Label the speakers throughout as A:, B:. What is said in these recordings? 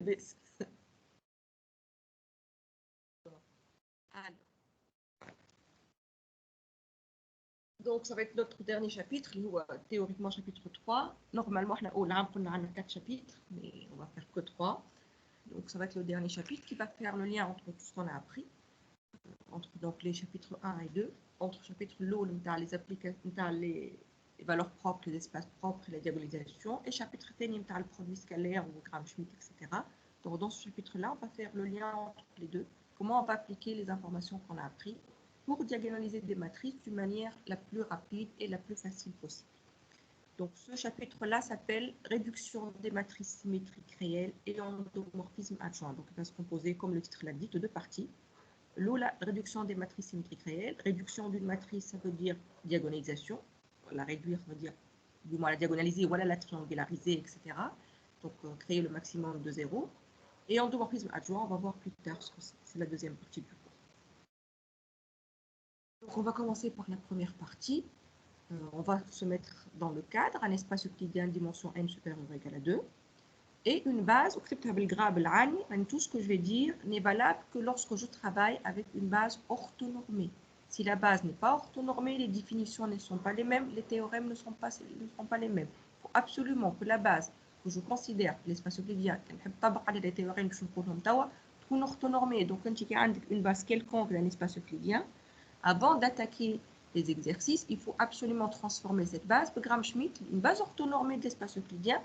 A: لاباس. Donc, ça va être notre dernier chapitre, théoriquement chapitre 3. Normalement, on a 4 chapitres, mais on va faire que 3. Donc, ça va être le dernier chapitre qui va faire le lien entre tout ce qu'on a appris, entre donc, les chapitres 1 et 2, entre chapitre l'eau, les applications, les valeurs propres, les espaces propres, la diagonalisation, et chapitre 2, le produit scalaire ou Gram-Schmidt, etc. Donc, dans ce chapitre-là, on va faire le lien entre les deux, comment on va appliquer les informations qu'on a apprises pour diagonaliser des matrices d'une manière la plus rapide et la plus facile possible. Donc, ce chapitre-là s'appelle « Réduction des matrices symétriques réelles et endomorphisme adjoint ». Donc, il va se composer, comme le titre l'indique, de deux parties. La réduction des matrices symétriques réelles. Réduction d'une matrice, ça veut dire diagonalisation. La réduire, ça veut dire du moins la diagonaliser, voilà la triangulariser, etc. Donc, créer le maximum de 0. Et endomorphisme adjoint, on va voir plus tard ce que c'est la deuxième partie du cours. Donc, on va commencer par la première partie. On va se mettre dans le cadre, un espace euclidien dimension n supérieure ou égale à 2, et une base, tout ce que je vais dire n'est valable que lorsque je travaille avec une base orthonormée. Si la base n'est pas orthonormée, les définitions ne sont pas les mêmes, les théorèmes ne seront pas les mêmes. Il faut absolument que la base que je considère, l'espace euclidien, les théorèmes qui sont orthonormée. Donc, quand il y a une base quelconque d'un espace euclidien, avant d'attaquer les exercices, il faut absolument transformer cette base de Gram-Schmidt, une base orthonormée de l'espace euclidien,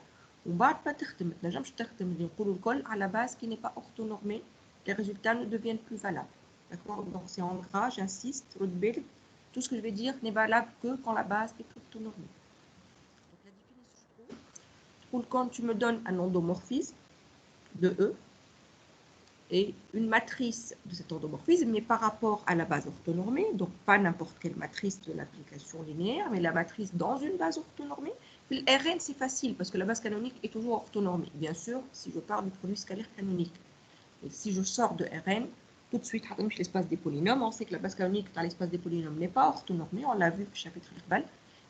A: à la base qui n'est pas orthonormée, les résultats ne deviennent plus valables. D'accord? Donc c'est en gras, j'insiste, tout ce que je vais dire n'est valable que quand la base est orthonormée. Donc la définition, quand tu me donnes un endomorphisme de E, et une matrice de cet endomorphisme, mais par rapport à la base orthonormée, donc pas n'importe quelle matrice de l'application linéaire, mais la matrice dans une base orthonormée. Puis le Rn, c'est facile, parce que la base canonique est toujours orthonormée. Bien sûr, si je parle du produit scalaire canonique. Et si je sors de Rn, tout de suite, l'espace des polynômes, on sait que la base canonique dans l'espace des polynômes n'est pas orthonormée, on l'a vu au chapitre verbal.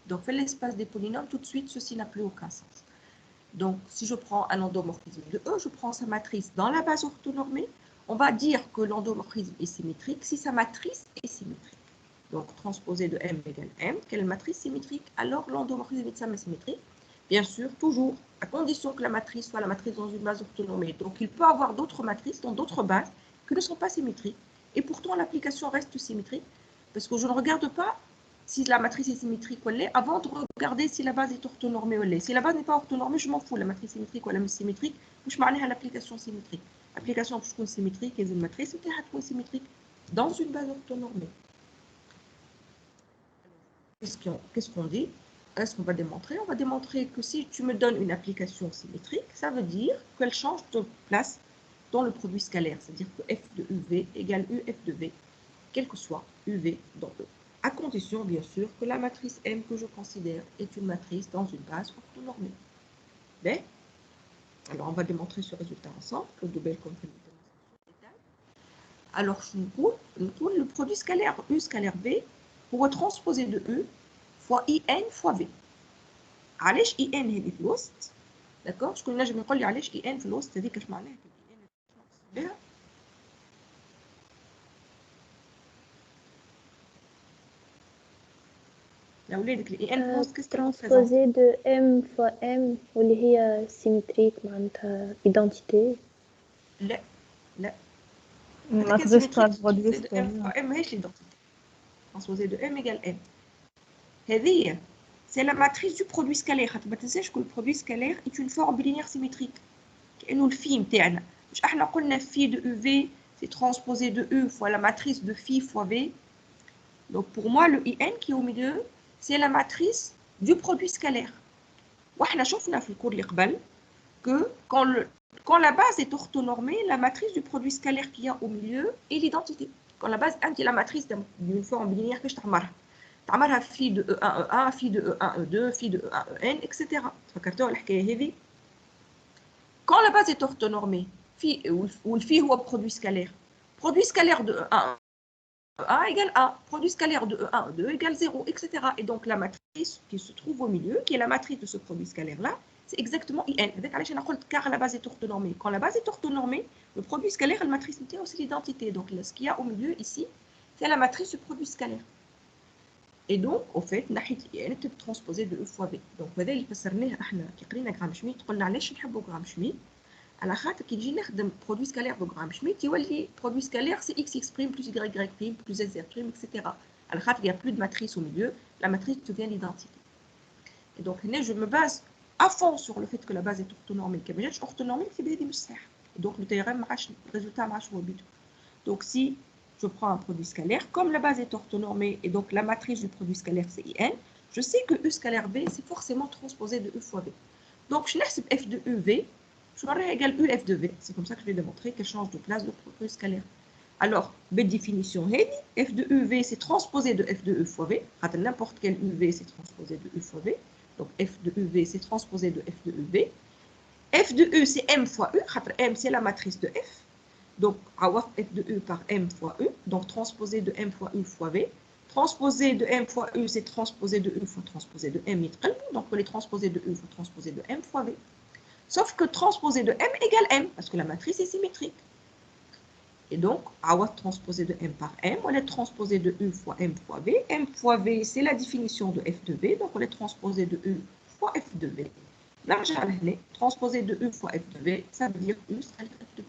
A: Donc, fait l'espace des polynômes, tout de suite, ceci n'a plus aucun sens. Donc, si je prends un endomorphisme de E, je prends sa matrice dans la base orthonormée, on va dire que l'endomorphisme est symétrique si sa matrice est symétrique. Donc, transposé de M égale M, quelle matrice symétrique? Alors, l'endomorphisme est symétrique. Bien sûr, toujours, à condition que la matrice soit la matrice dans une base orthonormée. Donc, il peut y avoir d'autres matrices dans d'autres bases qui ne sont pas symétriques. Et pourtant, l'application reste symétrique, parce que je ne regarde pas si la matrice est symétrique ou elle est, avant de regarder si la base est orthonormée ou elle est. Si la base n'est pas orthonormée, je m'en fous, la matrice symétrique ou la symétrique, je m'en à l'application symétrique. L'application pour une symétrique et une matrice, c'est symétrique dans une base orthonormée. Qu'est-ce qu'on dit? Est-ce qu'on va démontrer? On va démontrer que si tu me donnes une application symétrique, ça veut dire qu'elle change de place dans le produit scalaire, c'est-à-dire que f de uv égale uf de v, quel que soit uv dans E. À condition, bien sûr, que la matrice M que je considère est une matrice dans une base orthonormée. Bien. Alors, on va démontrer ce résultat ensemble. Alors, le produit scalaire U scalaire V pour transposer de E fois IN fois V. علاش IN هذه في الوسط؟ d'accord شكون نجم يقول لي علاش IN في الوسط هذيك اش معناها؟ بها يا ولادك ال IN في الوسط كيف
B: ترانسبوزي دو M fois M واللي هي سيمتريك معناتها ايدنتيتي.
A: لا لا
C: ما تقدرش ترانسبوزي
A: de M fois M ماهيش l'identité. Transposé de M égale M. هذه c'est la matrice du produit scalaire. ما تنساش que le produit scalaire est une forme linéaire symétrique. كأنه الفي نتاعنا. مش احنا قلنا phi de UV c'est transposé de E fois la matrice de phi fois V. Donc pour moi le IN qui est au milieu c'est la matrice du produit scalaire. وإحنا شفنا في الكور اللي قبل que quand la base est orthonormée, la matrice du produit scalaire qu'il y a au milieu est l'identité. Quand la base est la matrice d'une forme linéaire que je تعمرها phi de E1 E1, phi de E1 E2, phi de E1 En, etc. فكرتوا الحكاية هذه؟ Quand la base est orthonormée, phi ou le phi ou le produit scalaire. Produit scalaire de E1 E1 égale 1, produit scalaire de E1 E2 égale 0, etc. Et donc la matrice qui se trouve au milieu, qui est la matrice de ce produit scalaire-là, c'est exactement IN. Car la base est orthonormée. Quand la base est orthonormée, le produit scalaire, la matrice c'est aussi l'identité. Donc ce qu'il y a au milieu ici, c'est la matrice du produit scalaire. Et donc, au fait, IN est transposée de E fois V. Donc, هذا اللي فسرناه احنا كي قرينا غرام شميت قلنا علاش نحبوا غرام شميت على خاطر كي نجي نخدم برودوي سكالير دو غرام شميت يولي برودوي سكالير سي اكس اكس بريم بلس y بريم بلس z بريم etc. على خاطر il y a plus de matrice au milieu, la matrice devient l'identité. Et donc هنا je me base à fond sur le fait que la base est orthonormée. كي ما جاتش orthonormée نكتب هذه مش صح. Et donc le théorème ما عادش الريزولtat ما عادش هو بيدو. Donc si je prends un produit scalaire, comme la base est orthonormée et donc la matrice du produit scalaire c'est IN, je sais que E scalaire V c'est forcément transposé de E fois V. Donc je n'ai F de E V, je vais égal UF de V. C'est comme ça que je vais démontrer qu'elle change de place de produit scalaire. Alors, B définition, F de UV c'est transposé de F de E fois V. N'importe quel UV c'est transposé de E fois V. Donc F de UV c'est transposé de F de UV. F de E c'est M fois E. M c'est la matrice de F. Donc, F de E par M fois E, donc transposé de M fois E fois V. Transposé de M fois E, c'est transposé de E fois transposé de M. Donc, pour les transposés de E, il faut transposer de M fois V. Sauf que transposé de M égale M, parce que la matrice est symétrique. Et donc, transposé de M par M, on est transposé de E fois M fois V. M fois V, c'est la définition de F de V, donc on est transposé de E fois F de V. Transposé de E fois F de V, ça veut dire E sera F de V.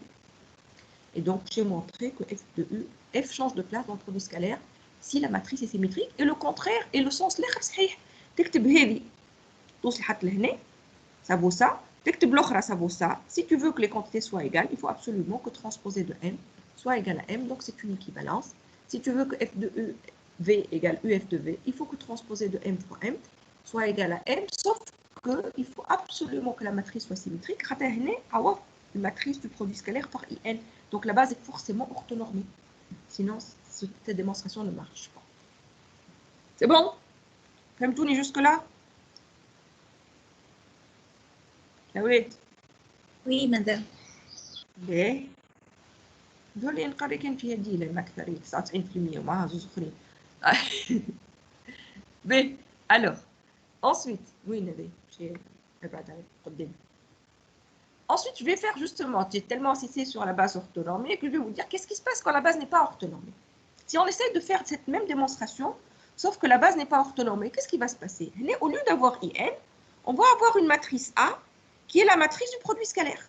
A: Et donc, j'ai montré que F de E, F change de place dans le produit scalaire si la matrice est symétrique. Et le contraire, et le sens l'autre, صحيح. تكتب هذه توصل حتى لهنا, ça vaut ça. تكتب l'autre, ça vaut ça. Si tu veux que les quantités soient égales, il faut absolument que transposé de M soit égal à M. Donc, c'est une équivalence. Si tu veux que F de E, V égale UF de V, il faut que transposé de M fois M soit égal à M, sauf qu'il faut absolument que la matrice soit symétrique. La matrice du produit scalaire par IN. Donc la base est forcément orthonormée. Sinon, cette démonstration ne marche pas. C'est bon? Fahmtouni jusque-là?
D: Oui, madame.
A: ليه؟ دول اللي نقري كان فيها ديلة المكثرين 99% ومعها زوز اخرين. باهي. Alors, ensuite, وين هذا؟ باش نبعد عليه قدام. Ensuite, je vais faire justement, j'ai tellement insisté sur la base orthonormée que je vais vous dire qu'est-ce qui se passe quand la base n'est pas orthonormée. Si on essaie de faire cette même démonstration, sauf que la base n'est pas orthonormée, qu'est-ce qui va se passer? Au lieu d'avoir IN, on va avoir une matrice A qui est la matrice du produit scalaire.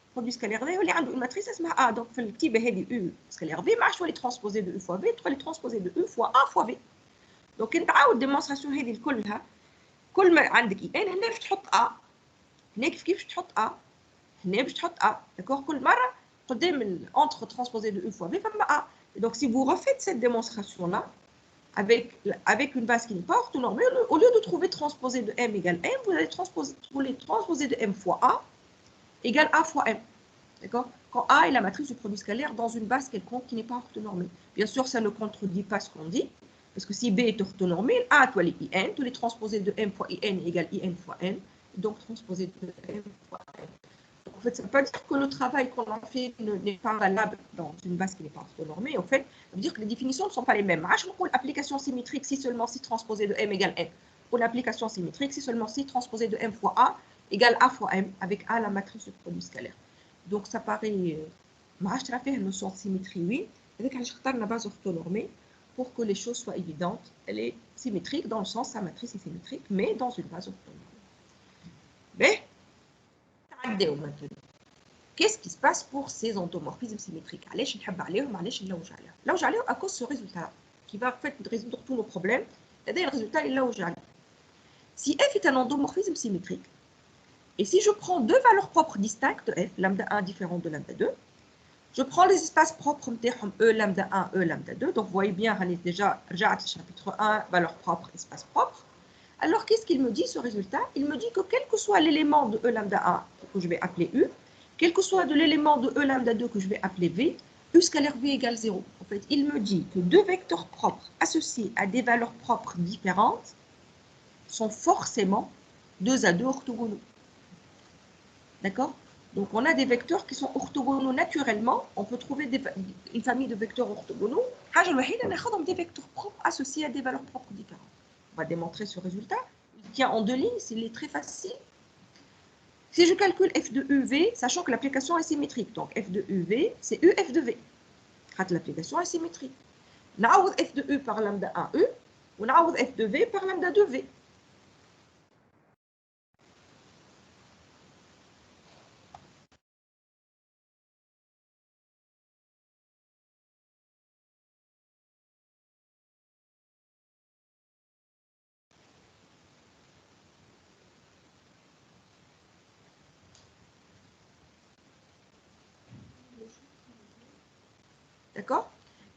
A: Le produit scalaire V, il y a une matrice A. Donc, le petit B, U scalaire V, je vais les transposer de E fois V, je vais les transposer de E fois A fois V. Donc, une démonstration, كل ما عندك IN, هنا باش تحط A. هنا كيف تحط A. هنا باش تحط A. D'accord? كل مرة قدام entre transposé de E fois V, فما A. Et donc, si vous refaites cette démonstration-là, avec une base qui n'est pas orthonormée, au lieu de trouver transposé de M égale M, vous allez transposer de M fois A égale A fois M. D'accord? Quand A est la matrice du produit scalaire dans une base quelconque qui n'est pas orthonormée. Bien sûr, ça ne contredit pas ce qu'on dit, parce que si B est orthonormé, A, toi les IN, tous les transposés de M fois IN égale IN fois N, donc transposé de M fois N. En fait, ça ne veut pas dire que le travail qu'on a fait n'est pas valable dans une base qui n'est pas orthonormée. En fait, ça veut dire que les définitions ne sont pas les mêmes. Pour l'application symétrique, si seulement si transposé de M égale N. Pour l'application symétrique, si seulement si transposé de M fois A égale A fois M, avec A la matrice du produit scalaire. Donc, ça paraît... Je vais faire une notion de symétrie, oui. Avec la base orthonormée, pour que les choses soient évidentes. Elle est symétrique dans le sens sa matrice est symétrique, mais dans une base orthonormée. Mais, qu'est-ce qui se passe pour ces endomorphismes symétriques? À cause de ce résultat qui va en fait résoudre tous nos problèmes. C'est-à-dire le résultat est là où j'allais. Si f est un endomorphisme symétrique, et si je prends deux valeurs propres distinctes de f, lambda 1 différent de lambda 2, je prends les espaces propres E lambda 1, E lambda 2. Donc vous voyez bien, on est déjà chapitre 1, valeur propre, espace propre. Alors, qu'est-ce qu'il me dit, ce résultat? Il me dit que quel que soit l'élément de E lambda 1 que je vais appeler U, quel que soit de l'élément de E lambda 2 que je vais appeler V, U scalaire V égale 0. En fait, il me dit que deux vecteurs propres associés à des valeurs propres différentes sont forcément 2 à 2 orthogonaux. D'accord? Donc, on a des vecteurs qui sont orthogonaux naturellement. On peut trouver une famille de vecteurs orthogonaux. Des vecteurs propres associés à des valeurs propres différentes. On va démontrer ce résultat. Il tient en deux lignes, il est très facile. Si je calcule f de uv, sachant que l'application est symétrique, donc f de uv, c'est u f de v. L'application est symétrique. نعوض f de u par lambda 1u, ou نعوض f de v par lambda 2v. D'accord?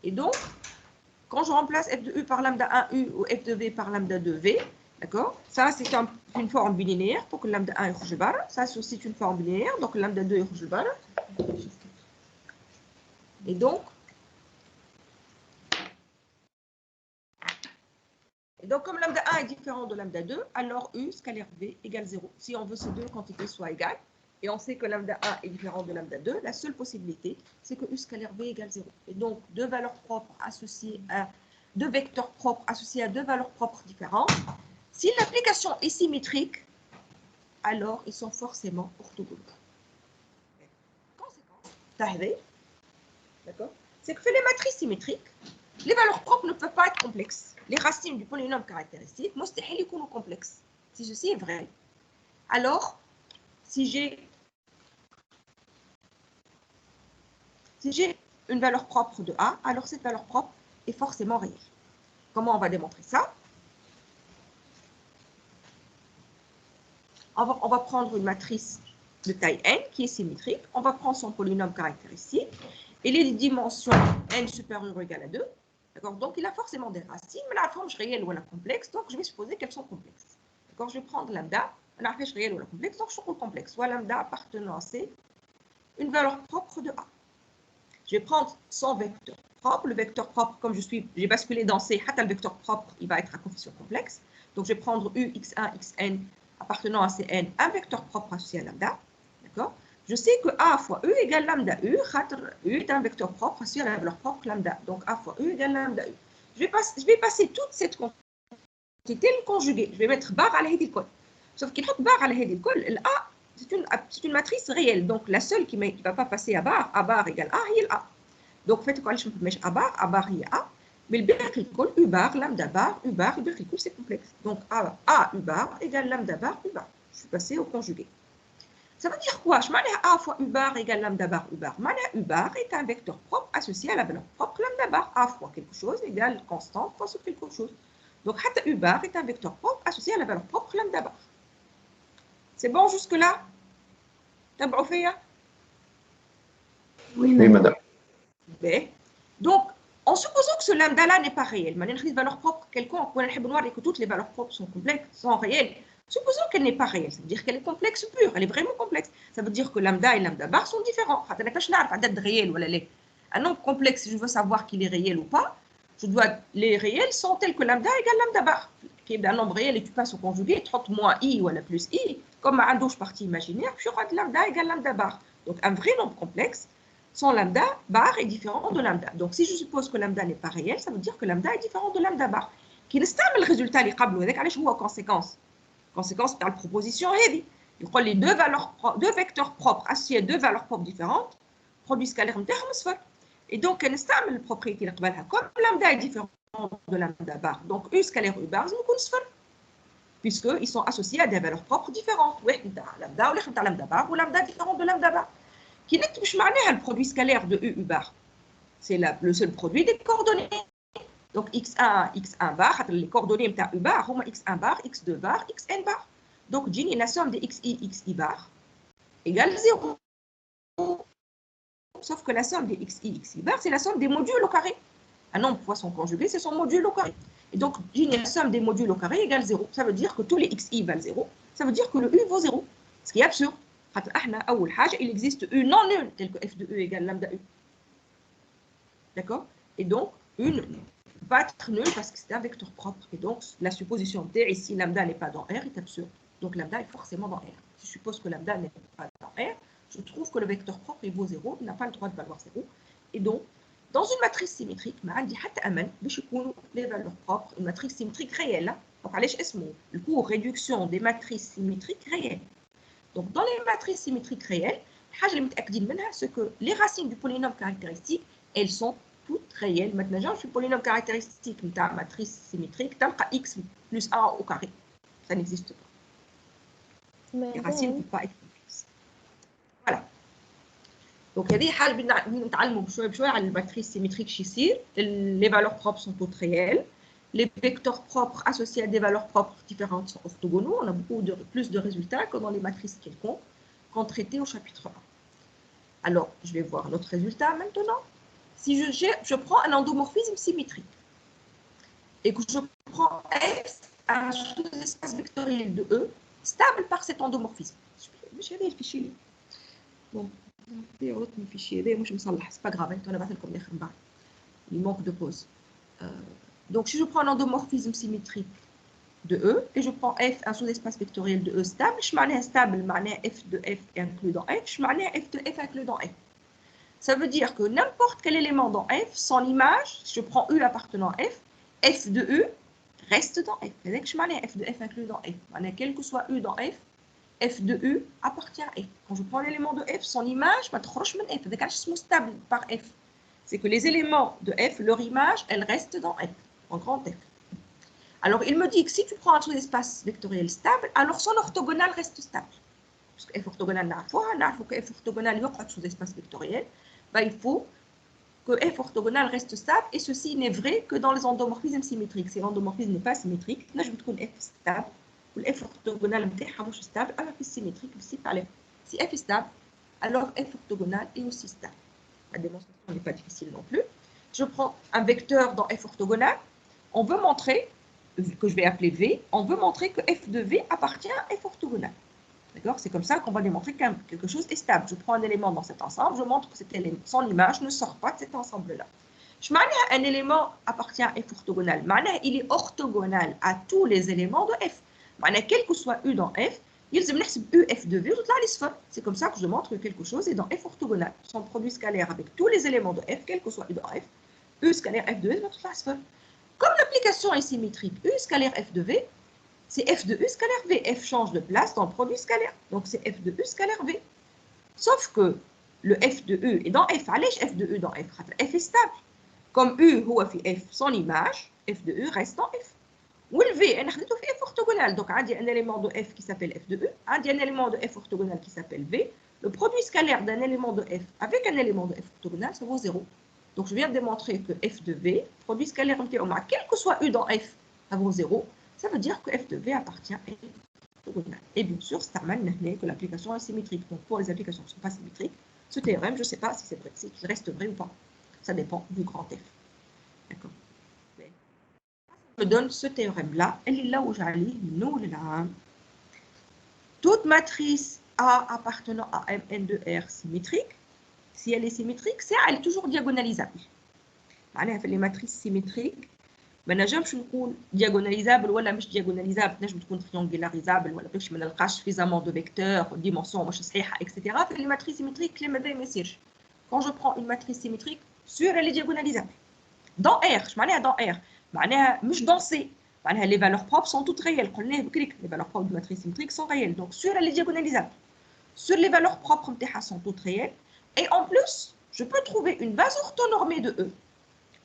A: Et donc, quand je remplace f de u par lambda 1u ou f de v par lambda 2v, d'accord? Ça, c'est une forme bilinéaire pour que lambda 1 يخرج برا. Ça, c'est aussi une forme bilinéaire, donc lambda 2 يخرج برا. Et donc, comme lambda 1 est différent de lambda 2, alors u scalaire v égale 0. Si on veut que ces deux quantités soient égales, et on sait que lambda 1 est différent de lambda 2, la seule possibilité, c'est que u scalaire v égale 0. Et donc, deux vecteurs propres associés à deux valeurs propres différentes. Si l'application est symétrique, alors ils sont forcément orthogonaux. Conséquence, d'accord, c'est que les matrices symétriques, les valeurs propres ne peuvent pas être complexes. Les racines du polynôme caractéristique, مستحيل يكونوا complexes. Si ceci est vrai, alors si j'ai une valeur propre de A, alors cette valeur propre est forcément réelle. Comment on va démontrer ça? On va prendre une matrice de taille n qui est symétrique. On va prendre son polynôme caractéristique et les dimensions n supérieures ou égales à 2. D'accord? Donc, il a forcément des racines, mais la forme réelle ou la complexe, donc je vais supposer qu'elles sont complexes. D'accord? Je vais prendre lambda, on a fait réelle ou la complexe, donc je trouve complexe. Soit lambda appartenant à C, une valeur propre de A. Je vais prendre son vecteur propre. Le vecteur propre, comme j'ai basculé dans C, le vecteur propre, il va être à coefficient complexe. Donc, je vais prendre U, X1, Xn appartenant à Cn, un vecteur propre associé à lambda. D'accord? Je sais que A fois U égale lambda U. U est un vecteur propre associé à la valeur propre lambda. Donc, A fois U égale lambda U. Je vais passer toute cette quantité le conjuguer. Je vais mettre barre à la hédicole. Sauf qu'il faut barre à la hédicole. A, c'est une matrice réelle. Donc, la seule qui ne va pas passer à barre égale A, il A. Donc, faites quoi? Je peux mettre à barre, il y a A. Mais le berclicole, U bar, lambda bar, U bar, le berclicole, c'est complexe. Donc, A U bar égale lambda bar, U bar. Je suis passé au conjugué. Ça veut dire quoi? Je m'en ai A fois U bar égale lambda bar, U bar. U bar est un vecteur propre associé à la valeur propre lambda bar. A fois quelque chose égale constante fois sur quelque chose. Donc, U bar est un vecteur propre associé à la valeur propre lambda bar. C'est bon jusque-là? T'as fait?
C: Oui, madame.
A: Donc, en supposant que ce lambda-là n'est pas réel, mais une valeur propre quelconque, on a voir que toutes les valeurs propres sont complexes, sont réelles. Supposons qu'elle n'est pas réelle, ça veut dire qu'elle est complexe pure, elle est vraiment complexe. Ça veut dire que lambda et lambda bar sont différents. Un nombre complexe, si je veux savoir qu'il est réel ou pas, les réels sont tels que lambda égale lambda bar. Qui est un nombre réel et tu passes au conjugué, 30 moins i ou la plus i, comme un douche partie imaginaire, puis aura de lambda égale lambda bar. Donc un vrai nombre complexe, son lambda bar est différent de lambda. Donc si je suppose que lambda n'est pas réel, ça veut dire que lambda est différent de lambda bar. Qui نستعمل le résultat اللي قبله هذاك علاش هو conséquence. Conséquence تاع الproposition هذه. يقول لي deux vecteurs propres associés à deux valeurs propres différentes, produit scalaire نتاعهم صفر. Et donc نستعمل البروبريتي اللي قبلها comme lambda est différent de lambda bar. Donc U scalaire U bar يكون صفر. Puisqu'ils sont associés à des valeurs propres différentes. واحد نتاع lambda والآخر نتاع lambda bar ou lambda différent de lambda bar. Qui n'est pas le produit scalaire de U bar. C'est le seul produit des coordonnées. Donc x1, x1 bar, les coordonnées de U bar, x1 bar, x2 bar, xn bar. Donc la somme des xi bar égale 0. Sauf que la somme des xi bar, c'est la somme des modules au carré. Un nombre fois son conjugué, c'est son module au carré. Et donc, la somme des modules au carré égale 0. Ça veut dire que tous les xi valent 0. Ça veut dire que le u vaut 0. Ce qui est absurde. Il existe U non nul, tel que f de U égale lambda U. D'accord? Et donc, U ne va être nul parce que c'est un vecteur propre. Et donc, la supposition D, ici, lambda n'est pas dans R, est absurde. Donc, lambda est forcément dans R. Si je suppose que lambda n'est pas dans R, je trouve que le vecteur propre, il vaut 0, il n'a pas le droit de valoir 0. Et donc, dans une matrice symétrique, les valeurs propres, une matrice symétrique réelle. Donc, le cours réduction des matrices symétriques réelles. Donc, dans les matrices symétriques réelles, c'est que les racines du polynôme caractéristique, elles sont toutes réelles. Maintenant, je suis polynôme caractéristique de la matrice symétrique, x plus 1 au carré. Ça n'existe pas. Les racines ne peuvent pas être complexes. Voilà. Donc, il y a des cas où les matrices symétriques les valeurs propres sont toutes réelles. Les vecteurs propres associés à des valeurs propres différentes sont orthogonaux. On a plus de résultats que dans les matrices quelconques qu'on traitait au chapitre 1. Alors, je vais voir notre résultat maintenant. Si je prends un endomorphisme symétrique et que je prends F, un sous-espace vectoriel de E, stable par cet endomorphisme. Je vais le fichier. Bon, le fichier, c'est pas grave, il manque de pause. Donc, si je prends un endomorphisme symétrique de E et je prends F, un sous-espace vectoriel de E stable, je m'en ai stable, F de F inclus dans F, je m'en ai F de F inclus dans F. Ça veut dire que n'importe quel élément dans F, son image, si je prends U appartenant à F, F de U reste dans F. C'est-à-dire que je m'en ai F de F inclus dans F. Quel que soit U dans F, F de U appartient à F. Quand je prends l'élément de F, son image, ma تخرج من F. C'est-à-dire que stable par F. C'est que les éléments de F, leur image, elle reste dans F, en grand F. Alors, il me dit que si tu prends un sous-espace vectoriel stable, alors son orthogonal reste stable. Parce que F orthogonal, il faut que F orthogonal y sous-espace vectoriel. Il faut que F orthogonal reste stable, et ceci n'est vrai que dans les endomorphismes symétriques. Si l'endomorphisme n'est pas symétrique, là je vais trouver F stable, ou F orthogonal est stable, alors F symétrique, si F est stable, alors F orthogonal est aussi stable. La démonstration n'est pas difficile non plus. Je prends un vecteur dans F orthogonal, on veut montrer, que je vais appeler V, on veut montrer que F de V appartient à F orthogonal. D'accord? C'est comme ça qu'on va démontrer que quelque chose est stable. Je prends un élément dans cet ensemble, je montre que son image ne sort pas de cet ensemble-là. Un élément appartient à F orthogonal. Il est orthogonal à tous les éléments de F. Quel que soit U dans F, il se met U F de V, c'est comme ça que je montre que quelque chose est dans F orthogonal. Son produit scalaire avec tous les éléments de F, quel que soit U dans F, U scalaire F de V, comme l'application est symétrique, U scalaire F de V, c'est F de U scalaire V. F change de place dans le produit scalaire. Donc, c'est F de U scalaire V. Sauf que le F de U est dans F. Allez, F de U dans F. F est stable. Comme U, F, son image, F de U reste dans F. Ou le V, on a F orthogonal. Donc, il y a un élément de F qui s'appelle F de U. Il y a un élément de F orthogonal qui s'appelle V. Le produit scalaire d'un élément de F avec un élément de F orthogonal, ça vaut 0. Donc, je viens de démontrer que F de V, produit scalaire quel que soit U dans F, ça vaut 0. Ça veut dire que F de V appartient à F orthogonal. Et bien sûr, c'est que l'application est symétrique. Donc, pour les applications qui ne sont pas symétriques, ce théorème, je ne sais pas si c'est vrai, s'il reste vrai ou pas. Ça dépend du grand F. D'accord. Je me donne ce théorème-là. Elle est là où j'allais. Nous, là. Toute matrice A appartenant à Mn de R symétrique, si elle est symétrique, elle est toujours diagonalisable. Les matrices symétriques, ما نجمش نقول diagonalisable ولا مش diagonalisable، تنجم تكون triangularisable ولا باش ما نلقاش suffisamment de vecteurs dimension مش صحيحه etc. في les matrices symétriques الكلام هذا ما يصيرش. Quand je prends une matrice symétrique, sûre elle est diagonalisable. Dans R، اش معناها dans R؟ معناها مش dans C، معناها les valeurs propres sont toutes réelles. قلنا بكريك les valeurs propres de matrice symétrique sont réelles. Donc sûre elle est diagonalisable. Sur les valeurs propres نتاعها sont toutes réelles. Et en plus, je peux trouver une base orthonormée de E.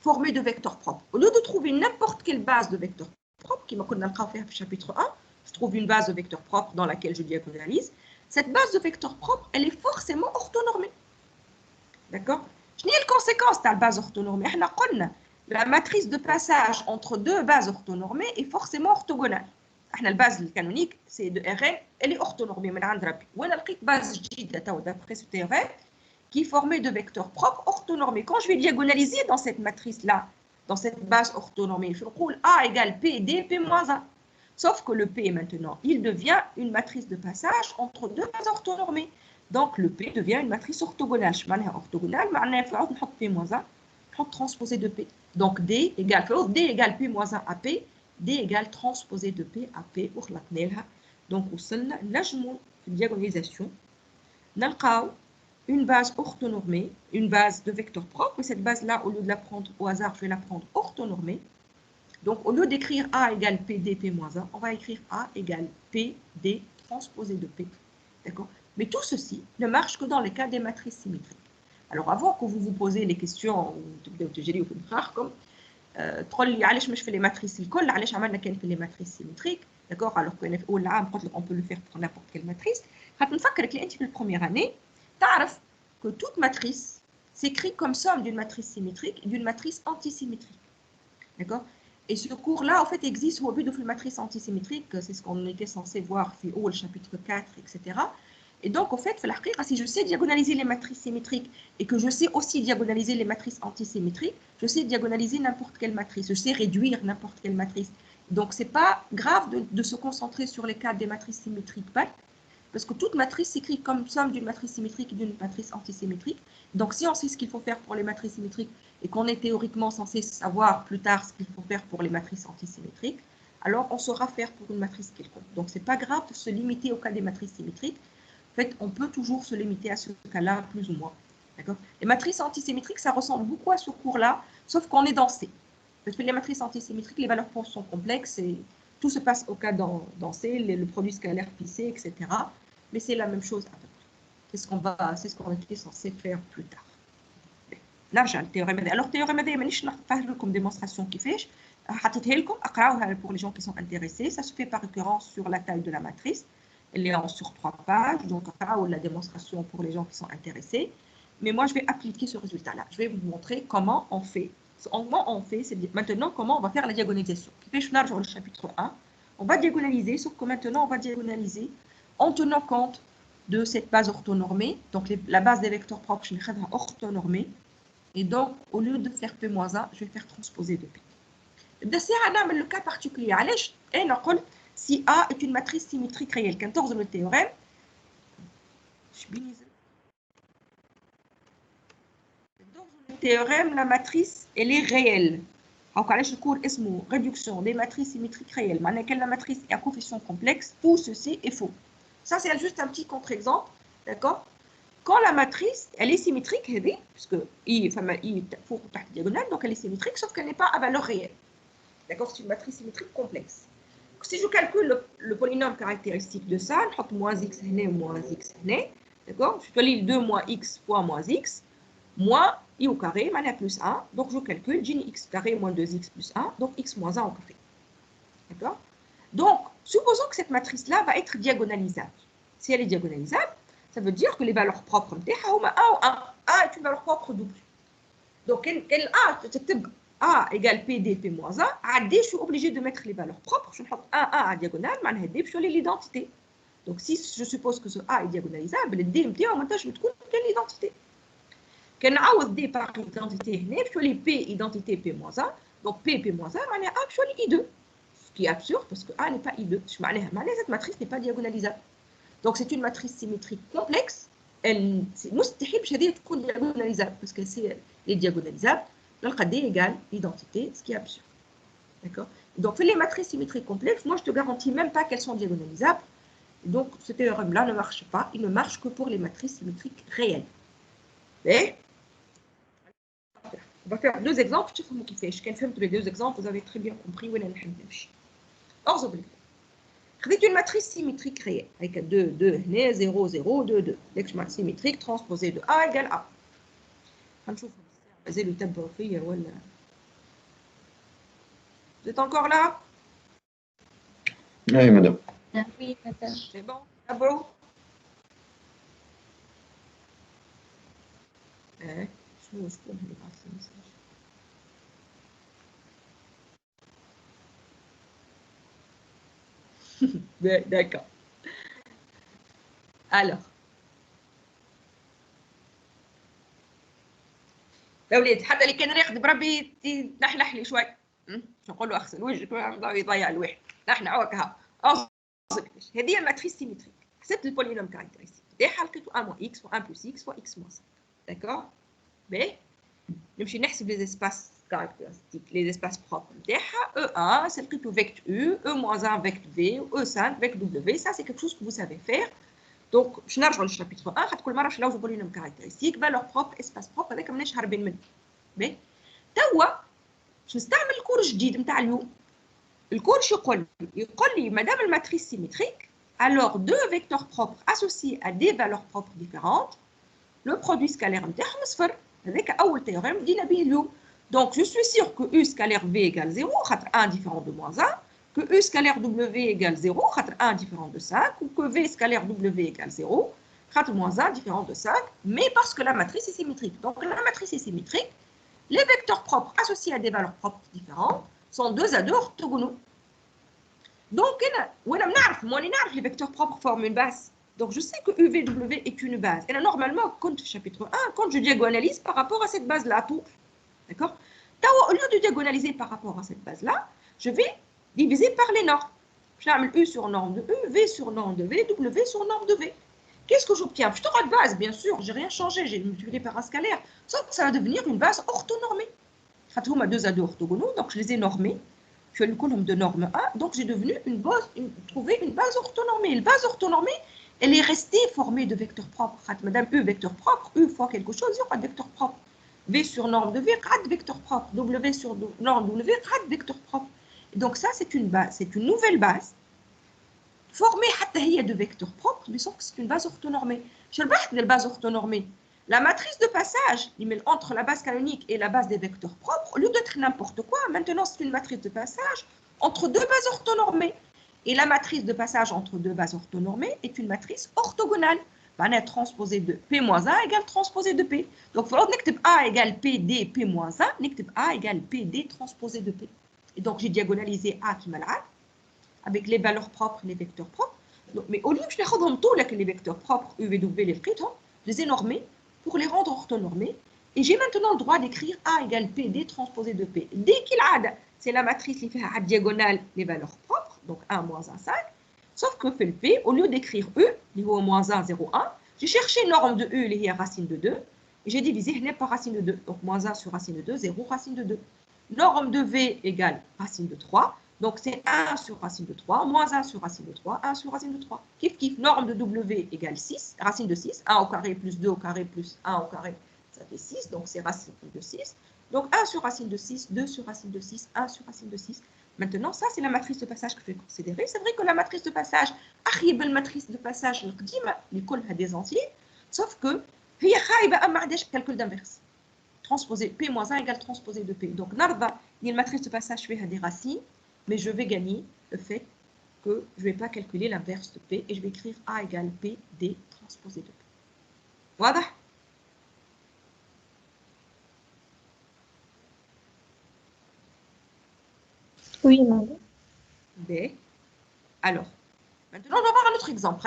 A: Formée de vecteurs propres. Au lieu de trouver n'importe quelle base de vecteurs propres, qui m'a connu au chapitre 1, je trouve une base de vecteurs propres dans laquelle je diagonalise. Cette base de vecteurs propres, elle est forcément orthonormée. D'accord? Je n'ai les conséquences de la base orthonormée. La matrice de passage entre deux bases orthonormées est forcément orthogonale. La base canonique, c'est de Rn, elle est orthonormée. On a pris base d'après ce théorème, qui est formée de vecteurs propres orthonormés. Quand je vais diagonaliser dans cette matrice-là, dans cette base orthonormée, je roule A égale P, D, P moins 1. Sauf que le P, maintenant, il devient une matrice de passage entre deux bases orthonormées. Donc, le P devient une matrice orthogonale. Je m'en ai orthogonale, mais on P moins 1, on transposé de P. Donc, D égale P moins 1 à P, D égale transposé de P à P. Donc, on a une diagonalisation. Une base orthonormée, une base de vecteurs propres, et cette base-là, au lieu de la prendre au hasard, je vais la prendre orthonormée. Donc, au lieu d'écrire A égale P, D, P moins 1, on va écrire A égale P, D transposé de P. D'accord? Mais tout ceci ne marche que dans les cas des matrices symétriques. Alors avant que vous vous posez les questions وتبداو تجريوا في مخاخكم تقول لي علاش مش في les matrices الكل علاش عملنا كان في les matrices symétriques d'accord alors que في اول عام قلت لك on peut le faire pour n'importe quelle matrice خاطر نفكرك اللي انت في البروميير année تعرف que toute matrice s'écrit comme somme d'une matrice symétrique et d'une matrice antisymétrique. D'accord? Et ce cours-là, en fait, existe au but de la matrice antisymétrique, c'est ce qu'on était censé voir au chapitre 4, etc. Et donc, en fait, si je sais diagonaliser les matrices symétriques et que je sais aussi diagonaliser les matrices antisymétriques, je sais diagonaliser n'importe quelle matrice, je sais réduire n'importe quelle matrice. Donc, ce n'est pas grave de se concentrer sur les cas des matrices symétriques, parce que toute matrice s'écrit comme somme d'une matrice symétrique et d'une matrice antisymétrique. Donc, si on sait ce qu'il faut faire pour les matrices symétriques et qu'on est théoriquement censé savoir plus tard ce qu'il faut faire pour les matrices antisymétriques, alors on saura faire pour une matrice quelconque. Donc, ce n'est pas grave de se limiter au cas des matrices symétriques. En fait, on peut toujours se limiter à ce cas-là, plus ou moins. D'accord? Les matrices antisymétriques, ça ressemble beaucoup à ce cours-là, sauf qu'on est dans C. Parce que les matrices antisymétriques, les valeurs pour sont complexes et tout se passe au cas dans C, le produit scalaire pi C, etc. Mais c'est la même chose à peu près. C'est ce qu'on était censé faire plus tard. نرجع للتhéorème هذا. Alors التhéorème هذا مانيش نفهم لكم démonstration كيفاش حطيتها لكم اقراوها pour les gens qui sont intéressés. Ça se fait par récurrence sur la taille de la matrice. Elle est sur 3 pages, donc اقراو la démonstration pour les gens qui sont intéressés. Mais moi je vais appliquer ce résultat-là. Je vais vous montrer comment on fait. C'est maintenant comment on va faire la diagonalisation. كيفاش نرجعوا للchapitre 1. On va diagonaliser, sauf que maintenant on va diagonaliser en tenant compte de cette base orthonormée. Donc la base des vecteurs propres, je vais faire orthonormée. Et donc, au lieu de faire P-1, je vais faire transposer de P. Le cas particulier, si A est une matrice symétrique réelle, quand on le théorème, dans le théorème, la matrice, elle est réelle. Donc, le cours est réduction des matrices symétriques réelles. Maintenant, la matrice est à coefficient complexe, tout ceci est faux. Ça, c'est juste un petit contre-exemple, d'accord? Quand la matrice, elle est symétrique, puisque I pour la diagonale, donc elle est symétrique, sauf qu'elle n'est pas à valeur réelle. D'accord? C'est une matrice symétrique complexe. Si je calcule le polynôme caractéristique de ça, je mets moins x ou moins x. D'accord? Je peux lire 2 moins x fois moins x, moins I au carré, plus 1. Donc je calcule gini x carré moins 2x plus 1, donc x moins 1 au carré. D'accord? Donc, supposons que cette matrice-là va être diagonalisable. Si elle est diagonalisable, ça veut dire que les valeurs propres sont A ou 1. A est une valeur propre double. Donc, quel A, A égale PD, P moins 1, à D, je suis obligé de mettre les valeurs propres. Je mets 1, 1 à diagonale, mais D, je suis l'identité. Donc, si je suppose que ce A est diagonalisable, le D, en même temps, je vais trouver quelle identité. Quand A ou D par identité, je suis P, identité P moins 1. Donc, P, P moins 1, je suis I2. Ce qui est absurde parce que A n'est pas I2. Cette matrice n'est pas diagonalisable. Donc, c'est une matrice symétrique complexe. C'est مستحيل باش هذه تكون diagonalisable parce que c'est les diagonalisable. Donc, D égale identité, ce qui est absurde. D'accord? Donc, les matrices symétriques complexes, moi, je ne te garantis même pas qu'elles sont diagonalisables. Donc, ce théorème-là ne marche pas. Il ne marche que pour les matrices symétriques réelles. Et on va faire 2 exemples. Je vais vous montrer. Quand je fais les 2 exemples, vous avez très bien compris où est le Or, c'est une matrice symétrique réelle, avec 2, 2, 0, 0, 2, 2. L'ex symétrique transposée de A égale A. Vous êtes encore là?
D: Oui, madame.
B: Oui, madame.
A: C'est bon? Bravo. D'accord. Alors. اولاد حتى اللي كان راقد بربي تنحنح لي شوي نقول له اغسل وجهك يضيع الواحد نحن عوك ها هذه الماتريس سيمتريك حسبت البولينوم كاركتيرستيك تاعها لقيتو 1 موان اكس و 1 بلس اكس و اكس موان 5 داكور باهي نمشي نحسب لي زيسباس كاركتيرستيك لي زيسباس بروبر نتاعها E1 لقيتو فيكت U E-1 فيكت V و E5 فيكت W ça c'est quelque chose que vous savez faire. Donc, je vais aller au chapitre 1, je vais aller au polynôme caractéristique, valeur propre, espace propre, avec un هاربين منه. Mais, توا je نستعمل الكور الجديد نتاع اليوم. الكور شو يقول لي؟ يقول لي مادام الماتريس سيمتريك، alors deux vecteurs propres associés à des valeurs propres différentes, le produit scalaire نتاعهم صفر. هذاك أول théorème دينا به اليوم. Donc je suis sûr que U scalaire V égale 0, خاطر 1 différent de moins 1, que U scalaire W égale 0, خاطر 1 différent de 5, ou que V scalaire W égale 0, خاطر moins 1 différent de 5, mais parce que la matrice est symétrique. Donc la matrice est symétrique, les vecteurs propres associés à des valeurs propres différentes sont 2 à 2 orthogonaux. Donc, moi, les vecteurs propres forment une base. Donc, je sais que UVW est une base. Et là, normalement, quand chapitre 1, quand je diagonalise par rapport à cette base-là, tout. D'accord? Au lieu de diagonaliser par rapport à cette base-là, je vais diviser par les normes. Je vais U sur norme de U, V sur norme de V, W sur norme de V. Qu'est-ce que j'obtiens? Je t'aurai de base, bien sûr, j'ai rien changé, j'ai multiplié par un scalaire. Sauf que ça va devenir une base orthonormée. On a 2 à 2 orthogonaux, donc je les ai normés. Je suis le colonne de norme 1, donc j'ai trouvé une base orthonormée. La base orthonormée, elle est restée formée de vecteurs propres. Madame U, vecteur propre, U fois quelque chose, il y aura de vecteur propre. V sur norme de V, vecteur propre. W sur norme de W, vecteur propre. Et donc ça, c'est une base, c'est une nouvelle base formée de vecteurs propres, mais sauf que c'est une base orthonormée. Je vais la base orthonormée. La matrice de passage entre la base canonique et la base des vecteurs propres, au lieu d'être n'importe quoi, maintenant c'est une matrice de passage entre deux bases orthonormées. Et la matrice de passage entre deux bases orthonormées est une matrice orthogonale. Transposée de P-1 égale transposée de P. Donc, il faut que A égale PD P-1, que A égale PD transposée de P. Et donc, j'ai diagonalisé A qui m'a avec les valeurs propres, les vecteurs propres. Donc, mais au lieu de prendre tous les vecteurs propres, U, V, W, les frites, je les ai normés pour les rendre orthonormés. Et j'ai maintenant le droit d'écrire A égale PD transposé de P. Dès qu'il a, c'est la matrice qui fait à diagonale les valeurs propres, donc 1, moins 1, 5. Sauf que fait le P, au lieu d'écrire E, niveau moins 1, 0, 1, j'ai cherché norme de E, qui est racine de 2, et j'ai divisé par racine de 2. Donc moins 1 sur racine de 2, 0, racine de 2. Norme de V égale racine de 3. Donc, c'est 1 sur racine de 3, moins 1 sur racine de 3, 1 sur racine de 3. Kif, kif, norme de W égale 6, racine de 6, 1 au carré plus 2 au carré plus 1 au carré, ça fait 6, donc c'est racine de 6. Donc, 1 sur racine de 6, 2 sur racine de 6, 1 sur racine de 6. Maintenant, ça, c'est la matrice de passage que je vais considérer. C'est vrai que la matrice de passage, la matrice de passage, l'école a des entiers, sauf que, il y a calcul d'inverse. Transposé P-1 égale transposé de P. Donc, Narda, il y a une matrice de passage, je fais des racines, mais je vais gagner le fait que je ne vais pas calculer l'inverse de P et je vais écrire A égale P D transposé de P. Voilà.
B: Oui, maman.
A: B. Alors, maintenant, on va voir un autre exemple.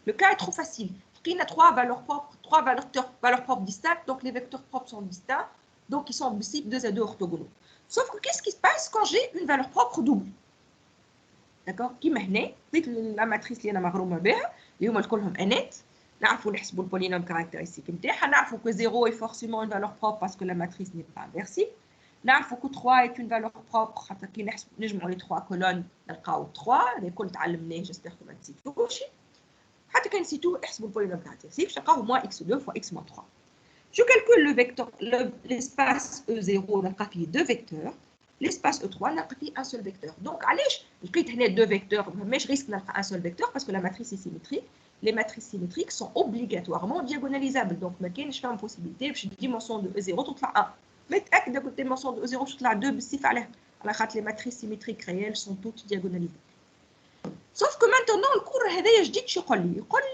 A: Le cas est trop facile. Il y a trois valeurs propres distinctes, donc les vecteurs propres sont distincts, donc ils sont possibles 2 à 2 orthogonaux. Sauf que qu'est-ce qui se passe quand j'ai une valeur propre double? D'accord? كيما هنا la matrice اللي انا مغرومه بها اللي هما كلهم انات نعرفوا نحسبوا البولينوم كاركتيرستيك نتاعها نعرفوا que 0 est forcément une valeur propre parce que la matrice n'est pas inversible نعرفوا que 3 est une valeur propre خاطر كي نجمعوا les 3 colonnes نلقاو 3 هذا الكل تعلمناه جيسبر كو ما نسيتوش حتى كان نسيتوه احسبوا البولينوم كاركتيرستيك باش تلقاو moins x2 fois x moins 3 je calcule le vecteur l'espace E0 نلقى فيه deux vecteurs. L'espace E3 n'a un seul vecteur. Donc, je vais deux vecteurs, mais je risque d'avoir un seul vecteur parce que la matrice est symétrique. Les matrices symétriques sont obligatoirement diagonalisables. Donc, je fais une possibilité, je dis dimension de E0 toute la 1. Mais la dimension de E0 toute la 2, les matrices symétriques réelles sont toutes diagonalisées. Sauf que maintenant, le cours, je dis que je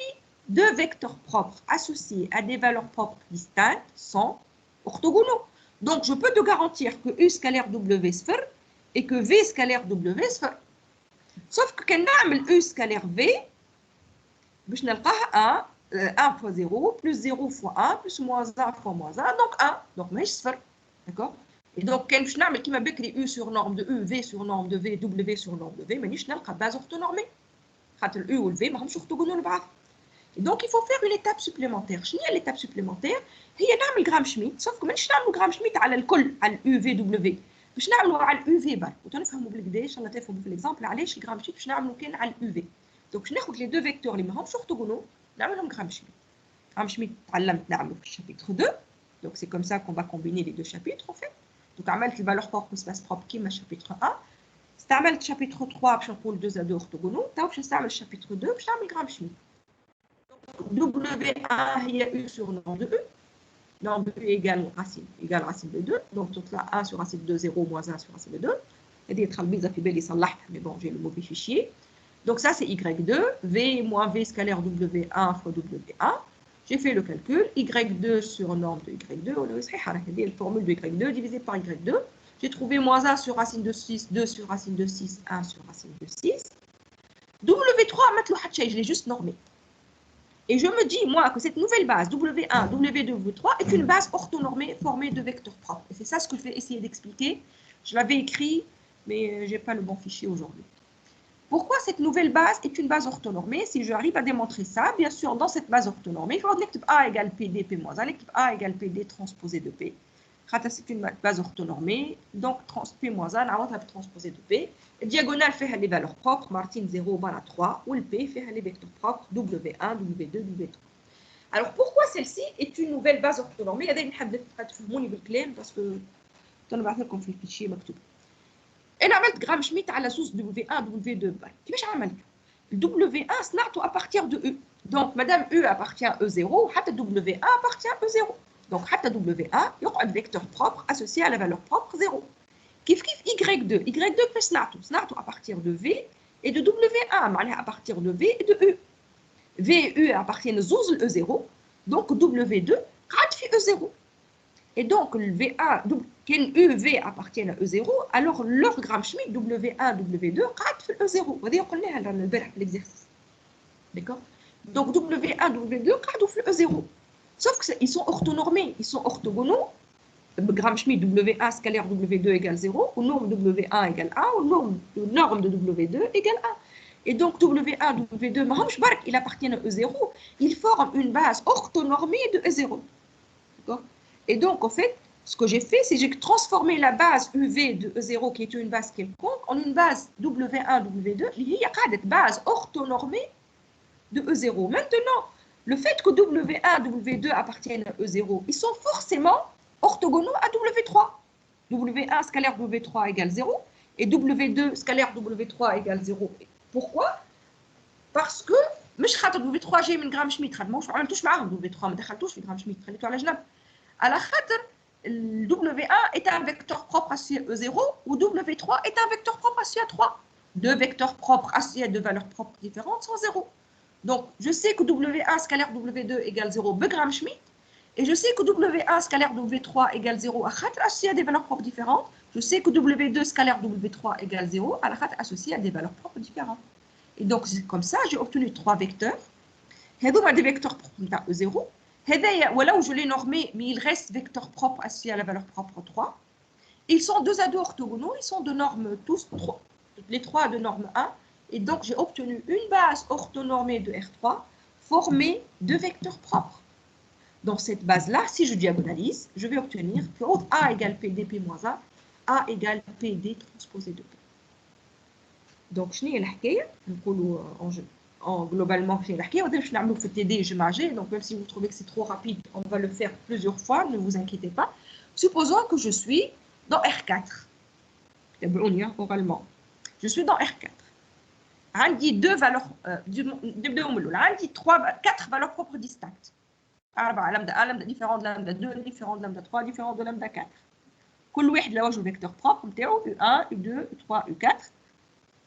A: dis deux vecteurs propres associés à des valeurs propres distinctes sont orthogonaux. Donc, je peux te garantir que U scalaire W sphère et que V scalaire W sphère. Sauf que quand on a U scalaire V, je vais 1 fois 0, plus 0 fois 1, plus moins 1 fois moins 1, donc 1. Donc, je sphère. D'accord? Et donc, quand je vais U sur norme de U, V sur norme de V, W sur norme de V, je vais une base orthonormée. Le U ou le V, je suis orthogonaux. Et donc, il faut faire une étape supplémentaire. Quelle est l'étape supplémentaire? هي نعمل Gram-Schmidt, sauf que مانيش نعملوا Gram-Schmidt على الكل على اليو في دبليو باش نعملوا على اليو في برك وتنفهموا بالكدا ان شاء الله تفهموا في الاكزامبل علاش Gram-Schmidt باش نعملوا كان على اليو في. دونك باش ناخذ لي دو فيكتور اللي ماهمش اورتوغونال نعملهم Gram-Schmidt. Gram-Schmidt تعلمت نعملوا في الشابيتر 2. Donc c'est comme ça qu'on va combiner les deux chapitres en fait. Donc عملت الفالور بروبر espace propre كيما الشابيتر 1. استعملت chapitre 3 باش نقول deux ados orthogonaux. تو باش نستعمل chapitre 2 باش نعمل Gram Schmidt. W1 هي U sur norme de U. Norme de U égale racine de 2. Donc tout là 1 sur racine de 0 moins 1 sur racine de 2. هذه التخلبيزه في بالي صلحتها mais bon j'ai le mauvais fichier. Donc ça c'est Y2, V moins V scalaire W1 fois W1. J'ai fait le calcul, Y2 sur norme de Y2, c'est la formule de Y2 divisé par Y2. J'ai trouvé moins 1 sur racine de 6, 2 sur racine de 6, 1 sur racine de 6. W3, je l'ai juste normé. Et je me dis, moi, que cette nouvelle base, W1, W2, W3, est une base orthonormée formée de vecteurs propres. Et c'est ça ce que je vais essayer d'expliquer. Je l'avais écrit, mais je n'ai pas le bon fichier aujourd'hui. Pourquoi cette nouvelle base est une base orthonormée? Si j'arrive à démontrer ça, bien sûr, dans cette base orthonormée, il faut que A égale PD, P moins 1, A égale PD transposé de P. C'est une base orthonormée, donc P moins 1, on va transposer de P. La diagonale fait les valeurs propres, Martine 0, bala 3, ou le P fait les vecteurs propres, W1, W2, W3. Alors pourquoi celle-ci est une nouvelle base orthonormée? هذا نحب تفهموني بالكلام parce que je vais لكم في الفيشيه مكتوب. انا عملت Gram Schmidt على زوز W1 W2 كيفاش عملت؟ W1 صنعته à partir de U. Donc madame U appartient à E0 حتى W1 appartient à E0. Donc حتى W1 يقعد vecteur propre associé à la valeur propre 0. كيف Y2 كيفاش صنعته à partir de V et de W1 معناها à partir de V et de U. V et U appartiennent زوز ل E0 donc W2 قعد في E0. Et donc, le V1, quand UV appartient à E0, alors leur Gram Schmidt W1, W2, قاعد في E0. وهذه قلناها البارح في l'exercice. D'accord? Donc, W1, W2 قاعدوا في E0. Sauf qu'ils sont orthonormés, ils sont orthogonaux. Gram Schmidt W1 scalaire W2 égale 0, ou norme W1 égale 1, ou norme de W2 égale 1. Et donc, W1, W2, il appartient à E0, ils forment une base orthonormée de E0. D'accord? Et donc, en fait, ce que j'ai fait, c'est que j'ai transformé la base UV de E0, qui est une base quelconque, en une base W1, W2, qui est une base orthonormée de E0. Maintenant, le fait que W1, W2 appartiennent à E0, ils sont forcément orthogonaux à W3. W1 scalaire W3 égale 0, et W2 scalaire W3 égale 0. Pourquoi? Parce que, مش خاطر W3 جاي من Gram Schmidt، ما عملتوش معاهم W3، ما دخلتوش في Gram Schmidt، خليته على جنب. À la khater, W1 est un vecteur propre associé à E0 ou W3 est un vecteur propre associé à 3. Deux vecteurs propres associés à deux valeurs propres différentes sont 0. Donc, je sais que W1 scalaire W2 égale 0 de Gram Schmidt et je sais que W1 scalaire W3 égale 0 à khater associé à des valeurs propres différentes. Je sais que W2 scalaire W3 égale 0 à la khater associé à des valeurs propres différentes. Et donc, comme ça, j'ai obtenu trois vecteurs. هذوما des vecteurs propres نتاع E0. Voilà où je l'ai normé, mais il reste vecteur propre associé à la valeur propre 3. Ils sont deux ados orthogonaux, ils sont de norme tous 3, les trois de norme 1. Et donc, j'ai obtenu une base orthonormée de R3 formée de vecteurs propres. Dans cette base-là, si je diagonalise, je vais obtenir que A égale PD P moins 1, A égale PD transposé de P. Donc, je n'ai en jeu. Globalement, je vais TD, donc même si vous trouvez que c'est trop rapide, on va le faire plusieurs fois, ne vous inquiétez pas. Supposons que je suis dans R4. Oralement. Je suis dans R4. J'ai deux valeurs, j'ai quatre valeurs propres distinctes. Lambda 1, lambda différent de lambda 2, différent de lambda 3, différent de lambda 4. كل واحد له وجه vecteur propre نتاعو U1, U2, U3, U4.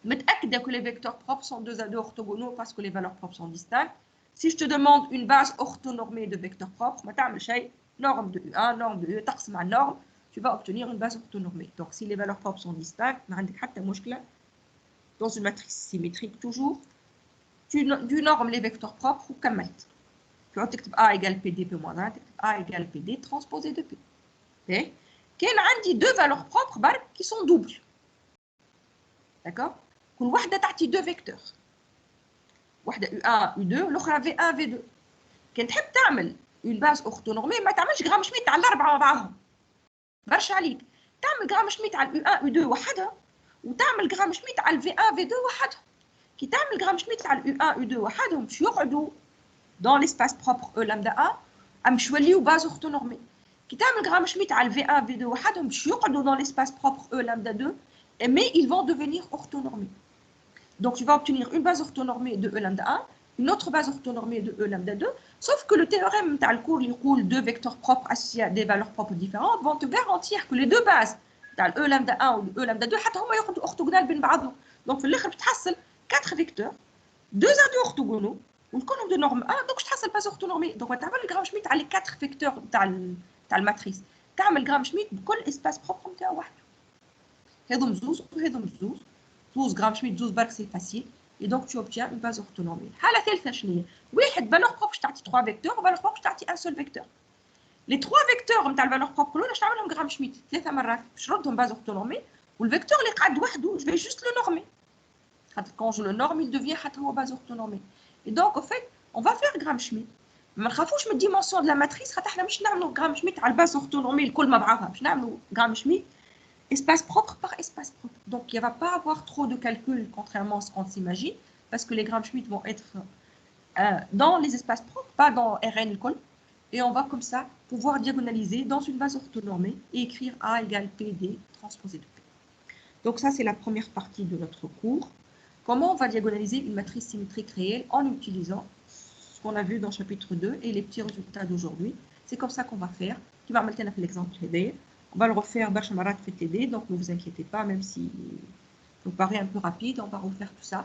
A: متأكدة que les vecteurs propres sont deux ados orthogonaux parce que les valeurs propres sont distinctes. Si je te demande une base orthonormée de vecteurs propres, ما تعمل شيء, norme de U1, norme de U, تقسم على norme, tu vas obtenir une base orthonormée. Donc si les valeurs propres sont distinctes, ما عندك حتى مشكلة. Dans une matrice symétrique toujours, tu normes les vecteurs propres وكملت. Tu vas تكتب A égale PD P moins 1, تكتب A égale PD transposé de P. Okay. كاين عندي deux valeurs propres برك qui sont doubles. D'accord? كل واحدة تعطي deux vecteurs. واحدة U1, U2, l'autre V1, V2. كان تحب تعمل une base orthonormée ما تعملش Gram Schmidt على الأربعة مع بعضهم. برشا عليك. تعمل Gram Schmidt على U1, U2 وحدها وتعمل Gram Schmidt على V1, V2 وحدها. كي تعمل Gram Schmidt على U1, U2 وحدهم باش يقعدوا dans l'espace propre E lambda 1 باش يوليو base orthonormée. كي تعمل Gram Schmidt على V1, V2 وحدهم باش يقعدوا dans l'espace propre E lambda 2 mais ils vont devenir orthonormés. Donc, tu vas obtenir une base orthonormée de E lambda 1, une autre base orthonormée de E lambda 2, sauf que le théorème de cours, il roule deux vecteurs propres associés à des valeurs propres différentes, vont te garantir que les deux bases, E lambda 1 ou E lambda 2, sont orthogonales بين بعضهم. Donc, في الآخر بتحصل 4 vecteurs, 2 à 2 orthogonaux, ou le colonne de norme 1, donc je trace le base orthonormée. Donc, tu as le Gram Schmidt à les 4 vecteurs de la matrice. Tu as le Gram Schmidt pour quel espace propre tu as واحد. هذوم زوز وهذوم زوز. 12 Gram Schmidt, 12 barres, c'est facile. Et donc, tu obtiens une base orthonormée. حالة ثالثة شنو هي؟ واحد valeur propre je تعطي 3 vecteurs, valeur propre je تعطي un seul vecteur. Les 3 vecteurs نتاع الvaleur propre كلهم باش نعملهم Gram Schmidt 3 مرات باش نردهم base orthonormée. والvecteur اللي قاعد وحده je vais juste le normer. Quand je le norme, il devient une base orthonormée. Et donc, en fait, on va faire Gram Schmidt. Mais il faut que je dimension de la matrice, on va faire Gram Schmidt à la base orthonormée, le col mab'aha. Je vais Gram Schmidt, espace propre par espace propre. Donc, il ne va pas avoir trop de calculs, contrairement à ce qu'on s'imagine, parce que les Gram Schmidt vont être dans les espaces propres, pas dans Rn le col. Et on va comme ça pouvoir diagonaliser dans une base orthonormée et écrire A égale PD transposé de P. Donc, ça, c'est la première partie de notre cours. Comment on va diagonaliser une matrice symétrique réelle en utilisant ce qu'on a vu dans le chapitre 2 et les petits résultats d'aujourd'hui. C'est comme ça qu'on va faire. Tu vas remettre l'exemple TD. On va le refaire Bachamarat fait TD, donc ne vous inquiétez pas, même si vous paraît un peu rapide, on va refaire tout ça.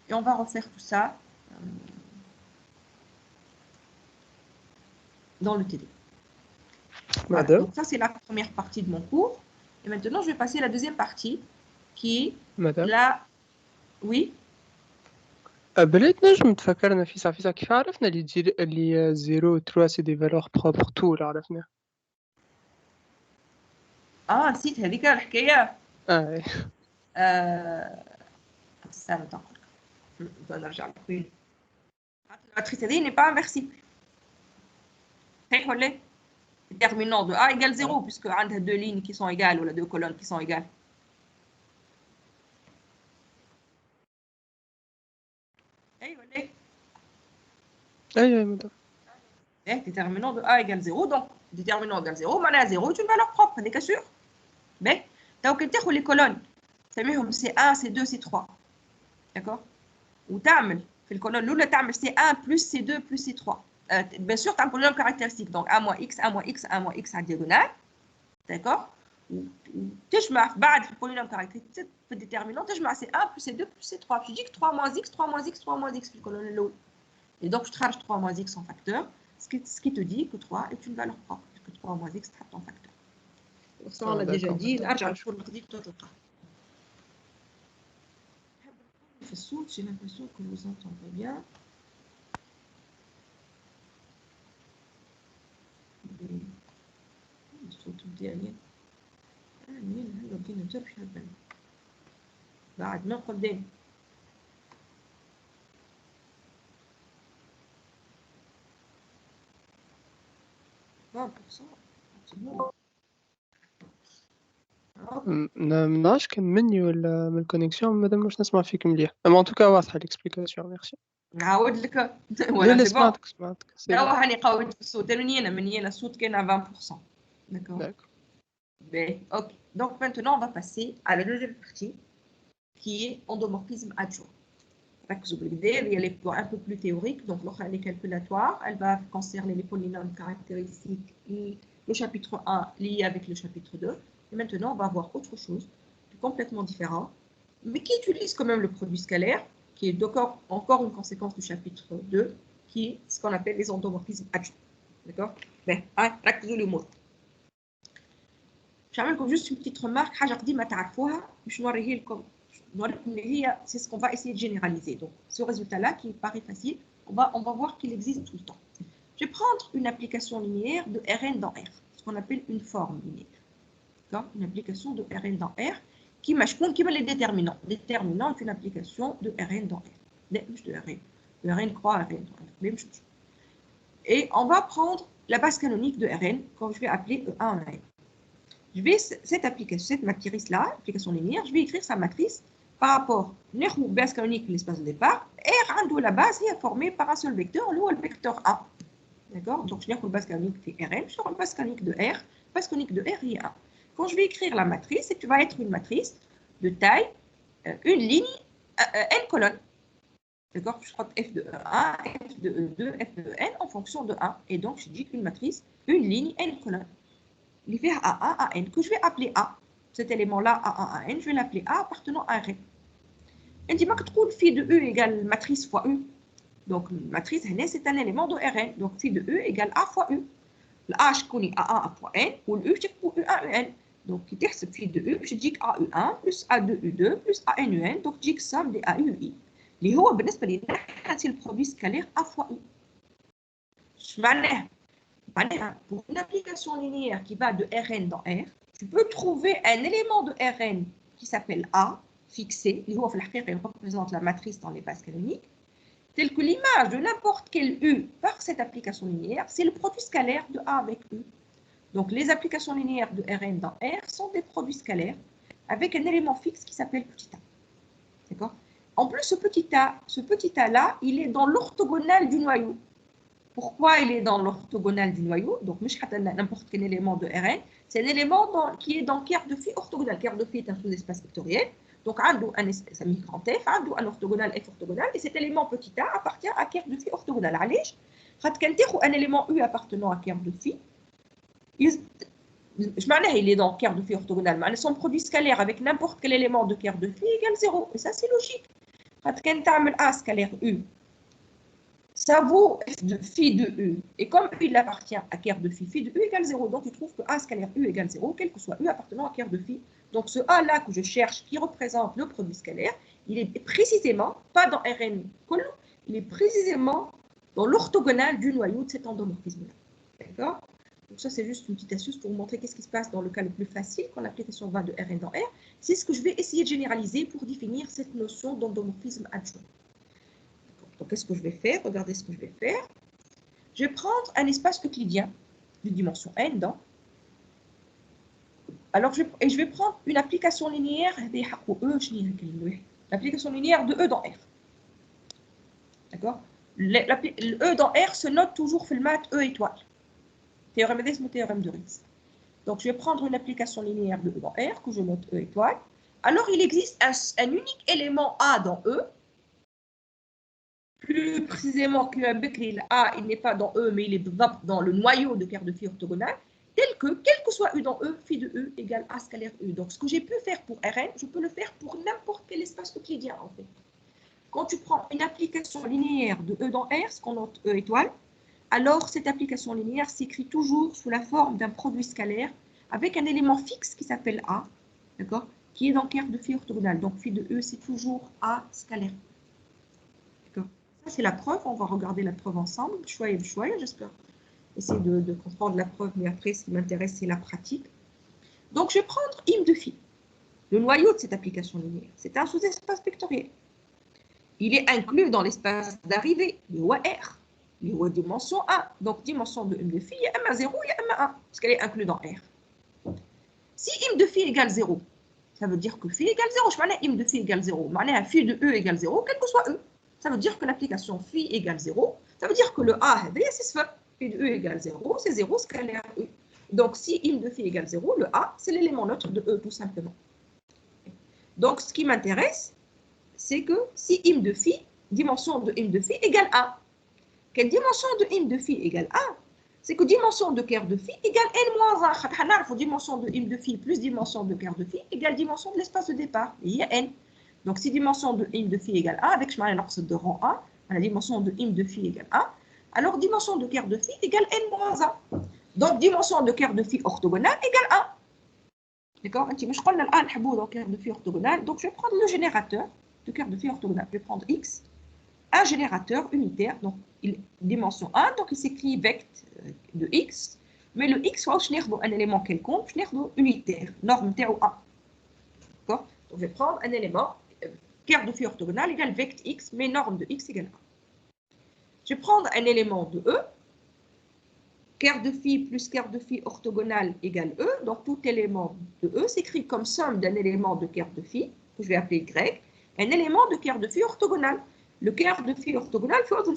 A: Et on va refaire tout ça dans le TD. Voilà. Donc ça, c'est la première partie de mon cours. Et maintenant, je vais passer à la deuxième partie qui est la... Oui.
D: بليت نجم تفكرنا في صافي كيف عرفنا اللي 0 و 3 سي دي فالور بروبر طول عرفنا
A: نسيت هذيك الحكايه استنى تنقل نرجع لك الماتريس هذه ني با انفيرسيبل صحيح ولا déterminant de A égale 0 puisque عندها deux lignes qui sont égales ou la deux colonnes qui sont égales.
D: ايوه مدام.
A: Déterminant de A égale 0, donc déterminant égale 0, معناها 0 est une valeur propre, هذيك sûr. باهي تو كي تاخذ لي كولون تسميهم C1 C2 C3 d'accord وتعمل في الكولون الاولى تعمل C1 plus C2 plus C3 bien sûr تعمل polynôme caractéristique donc 1 moins x 1 moins x 1 moins x à diagonale d'accord تجمع بعد في البولينوم كاركتيرستيك في الديترمينون تجمع C1 plus C2 plus C3 باش يجيك 3 moins x 3 moins x 3 moins x في الكولون الاول et donc je travaille 3 moins x en facteur ce qui te dit que 3 est une valeur propre que 3 moins x traite en facteur. Ça on l'a déjà dit, نرجع نشوف القضيه تلقى. في الصوت j'ai l'impression que vous entendez bien. الصوت ديالي منين هلا بدينا نجرب شحال بالنا بعد من قدام.
D: منعرفش كان مني ولا من الكونيكسيون مادام مش نسمع فيك مليح اما ان توكا واضحه ليكسبليكاسيون ميرسي.
A: نعاود لك
D: ولا سمعتك
A: لا هاني قويت الصوت من هنا الصوت كان 20%. D'accord. Ben, ok. Donc maintenant on va passer à la deuxième partie qui est endomorphisme adjoint. Elle est un peu plus théorique, donc elle est calculatoire. Elle va concerner les polynômes caractéristiques et le chapitre 1 lié avec le chapitre 2. Et maintenant, on va voir autre chose complètement différent, mais qui utilise quand même le produit scalaire, qui est encore une conséquence du chapitre 2, qui est ce qu'on appelle les endomorphismes adjoints. D'accord? Ben, ركزوا لي مور. Je vais faire juste une petite remarque. حاجة قديمة تعرفوها باش نوريه لكم. C'est ce qu'on va essayer de généraliser. Donc, ce résultat-là qui paraît facile, on va voir qu'il existe tout le temps. Je vais prendre une application linéaire de Rn dans R, ce qu'on appelle une forme linéaire. Une application de Rn dans R qui va les déterminants. Déterminant est une application de Rn dans R. De Rn. De Rn croix Rn dans R. Même chose. Et on va prendre la base canonique de Rn, quand je vais appeler E1 en Rn. Je vais, cette matrice-là, application linéaire, je vais écrire sa matrice par rapport à la base canonique de l'espace de départ. R, la base est formée par un seul vecteur, le vecteur A. D'accord? Donc, je vais la base canonique de Rn, je vais la base canonique de R. Base canonique de R est 1. quand je vais écrire la matrice, c'est que tu vas être une matrice de taille, une ligne, n colonnes. D'accord? Je crois f de E1, f de E2, f de n en fonction de 1. Et donc, je dis qu'une matrice, une ligne, n colonnes. Il fait A1, AN, que je vais appeler A. Cet élément-là, A1, AN, je vais l'appeler A appartenant à Rn. On dit que phi de E égale matrice fois U. Donc, matrice, c'est un élément de Rn. Donc, phi de E égale A fois U. H connaît A1 fois N, ou le U, je dis pour U1, UN. Donc, qui est phi de U, je dis que AU1 plus A2U2 plus ANUN, donc je dis que somme des AUI. اللي هو بالنسبه لي c'est le produit scalaire A fois U. معناها pour une application linéaire qui va de Rn dans R, tu peux trouver un élément de Rn qui s'appelle A fixé, اللي هو في الحقيقه il représente la matrice dans les bases canoniques, tel que l'image de n'importe quel U par cette application linéaire, c'est le produit scalaire de A avec U. Donc les applications linéaires de Rn dans R sont des produits scalaires avec un élément fixe qui s'appelle petit a. D'accord? En plus, ce petit a-là, il est dans l'orthogonale du noyau. Pourquoi il est dans l'orthogonale du noyau? Donc, n'importe quel élément de Rn, c'est un élément qui est dans quart de phi orthogonal. Quart de phi est un sous-espace vectoriel. Donc, ça met grand F, un orthogonal F orthogonal, et cet élément petit a appartient à quart de phi orthogonal. Un élément U appartenant à quart de phi, il est dans quart de phi orthogonal, mais son produit scalaire avec n'importe quel élément de quart de phi égale 0. Et ça, c'est logique. Quand tu as A scalaire U, ça vaut f de phi de U. Et comme U il appartient à quart de phi de U égale 0. Donc, tu trouves que A scalaire U égale 0, quel que soit U appartenant à quart de phi. Donc, ce A-là que je cherche, qui représente le produit scalaire, il est précisément, pas dans Rn, il est précisément dans l'orthogonale du noyau de cet endomorphisme-là. D'accord? Donc ça, c'est juste une petite astuce pour vous montrer qu'est-ce qui se passe dans le cas le plus facile quand l'application va de Rn dans R. C'est ce que je vais essayer de généraliser pour définir cette notion d'endomorphisme adjoint. Donc, qu'est-ce que je vais faire? Regardez ce que je vais faire. Je vais prendre un espace euclidien de dimension n dans. Alors, je vais prendre une application linéaire, l'application linéaire de E dans R. D'accord? Le E dans R se note toujours le math E étoile. Théorème d'Es ou théorème de Ries. Donc, je vais prendre une application linéaire de E dans R, que je note E étoile. Alors, il existe un unique élément A dans E. Plus précisément qu'un Bekri, A, il n'est pas dans E, mais il est dans le noyau de quart de phi orthogonal, tel que, quel que soit U dans E, phi de E égale A scalaire U. Donc, ce que j'ai pu faire pour Rn, je peux le faire pour n'importe quel espace euclidien, en fait. Quand tu prends une application linéaire de E dans R, ce qu'on note E étoile, alors cette application linéaire s'écrit toujours sous la forme d'un produit scalaire avec un élément fixe qui s'appelle A, d'accord, qui est dans quart de phi orthogonal. Donc, phi de E, c'est toujours A scalaire. D'accord. Ça, c'est la preuve. On va regarder la preuve ensemble. J'espère essayer de comprendre la preuve, mais après, ce qui m'intéresse, c'est la pratique. Donc, je vais prendre im de phi, le noyau de cette application linéaire. C'est un sous-espace vectoriel. Il est inclus dans l'espace d'arrivée, le R. Il y a dimension 1. Donc, dimension de im de phi, il y a m à 0, il y a m à 1, parce qu'elle est inclue dans R. Si im de phi égale 0, ça veut dire que phi égale 0. Je m'en im de phi égale 0. M'en phi de E égale 0, quel que soit E. Ça veut dire que l'application phi égale 0. Ça veut dire que le A, c'est ce phi de E égale 0, c'est 0 scalaire E. Donc, si im de phi égale 0, le A, c'est l'élément neutre de E, tout simplement. Donc, ce qui m'intéresse, c'est que si im de phi, dimension de im de phi égale 1. Quelle dimension de im de phi égale 1? C'est que dimension de quart de phi égale n moins 1. Dimension de im de phi plus dimension de quart de phi égale dimension de l'espace de départ. Il y a n. Donc, si dimension de im de phi égale 1, avec chemin de rang 1, la dimension de im de phi égale 1, alors dimension de quart de phi égale n moins 1. Donc, dimension de quart de phi orthogonale égale 1. D'accord? Donc, je vais prendre le générateur de quart de phi orthogonale. Je vais prendre x. Un générateur unitaire, donc dimension 1, donc il s'écrit vect de x, mais le x, je n'ai un élément quelconque, je n'ai unitaire, norme t ou 1. D'accord? Donc je vais prendre un élément, quart de phi orthogonal égale vect x, mais norme de x égale 1. Je vais prendre un élément de E, quart de phi plus quart de phi orthogonal égale E, donc tout élément de E s'écrit comme somme d'un élément de quart de phi, que je vais appeler y, un élément de quart de phi orthogonal. Le quart de phi orthogonal, il faut que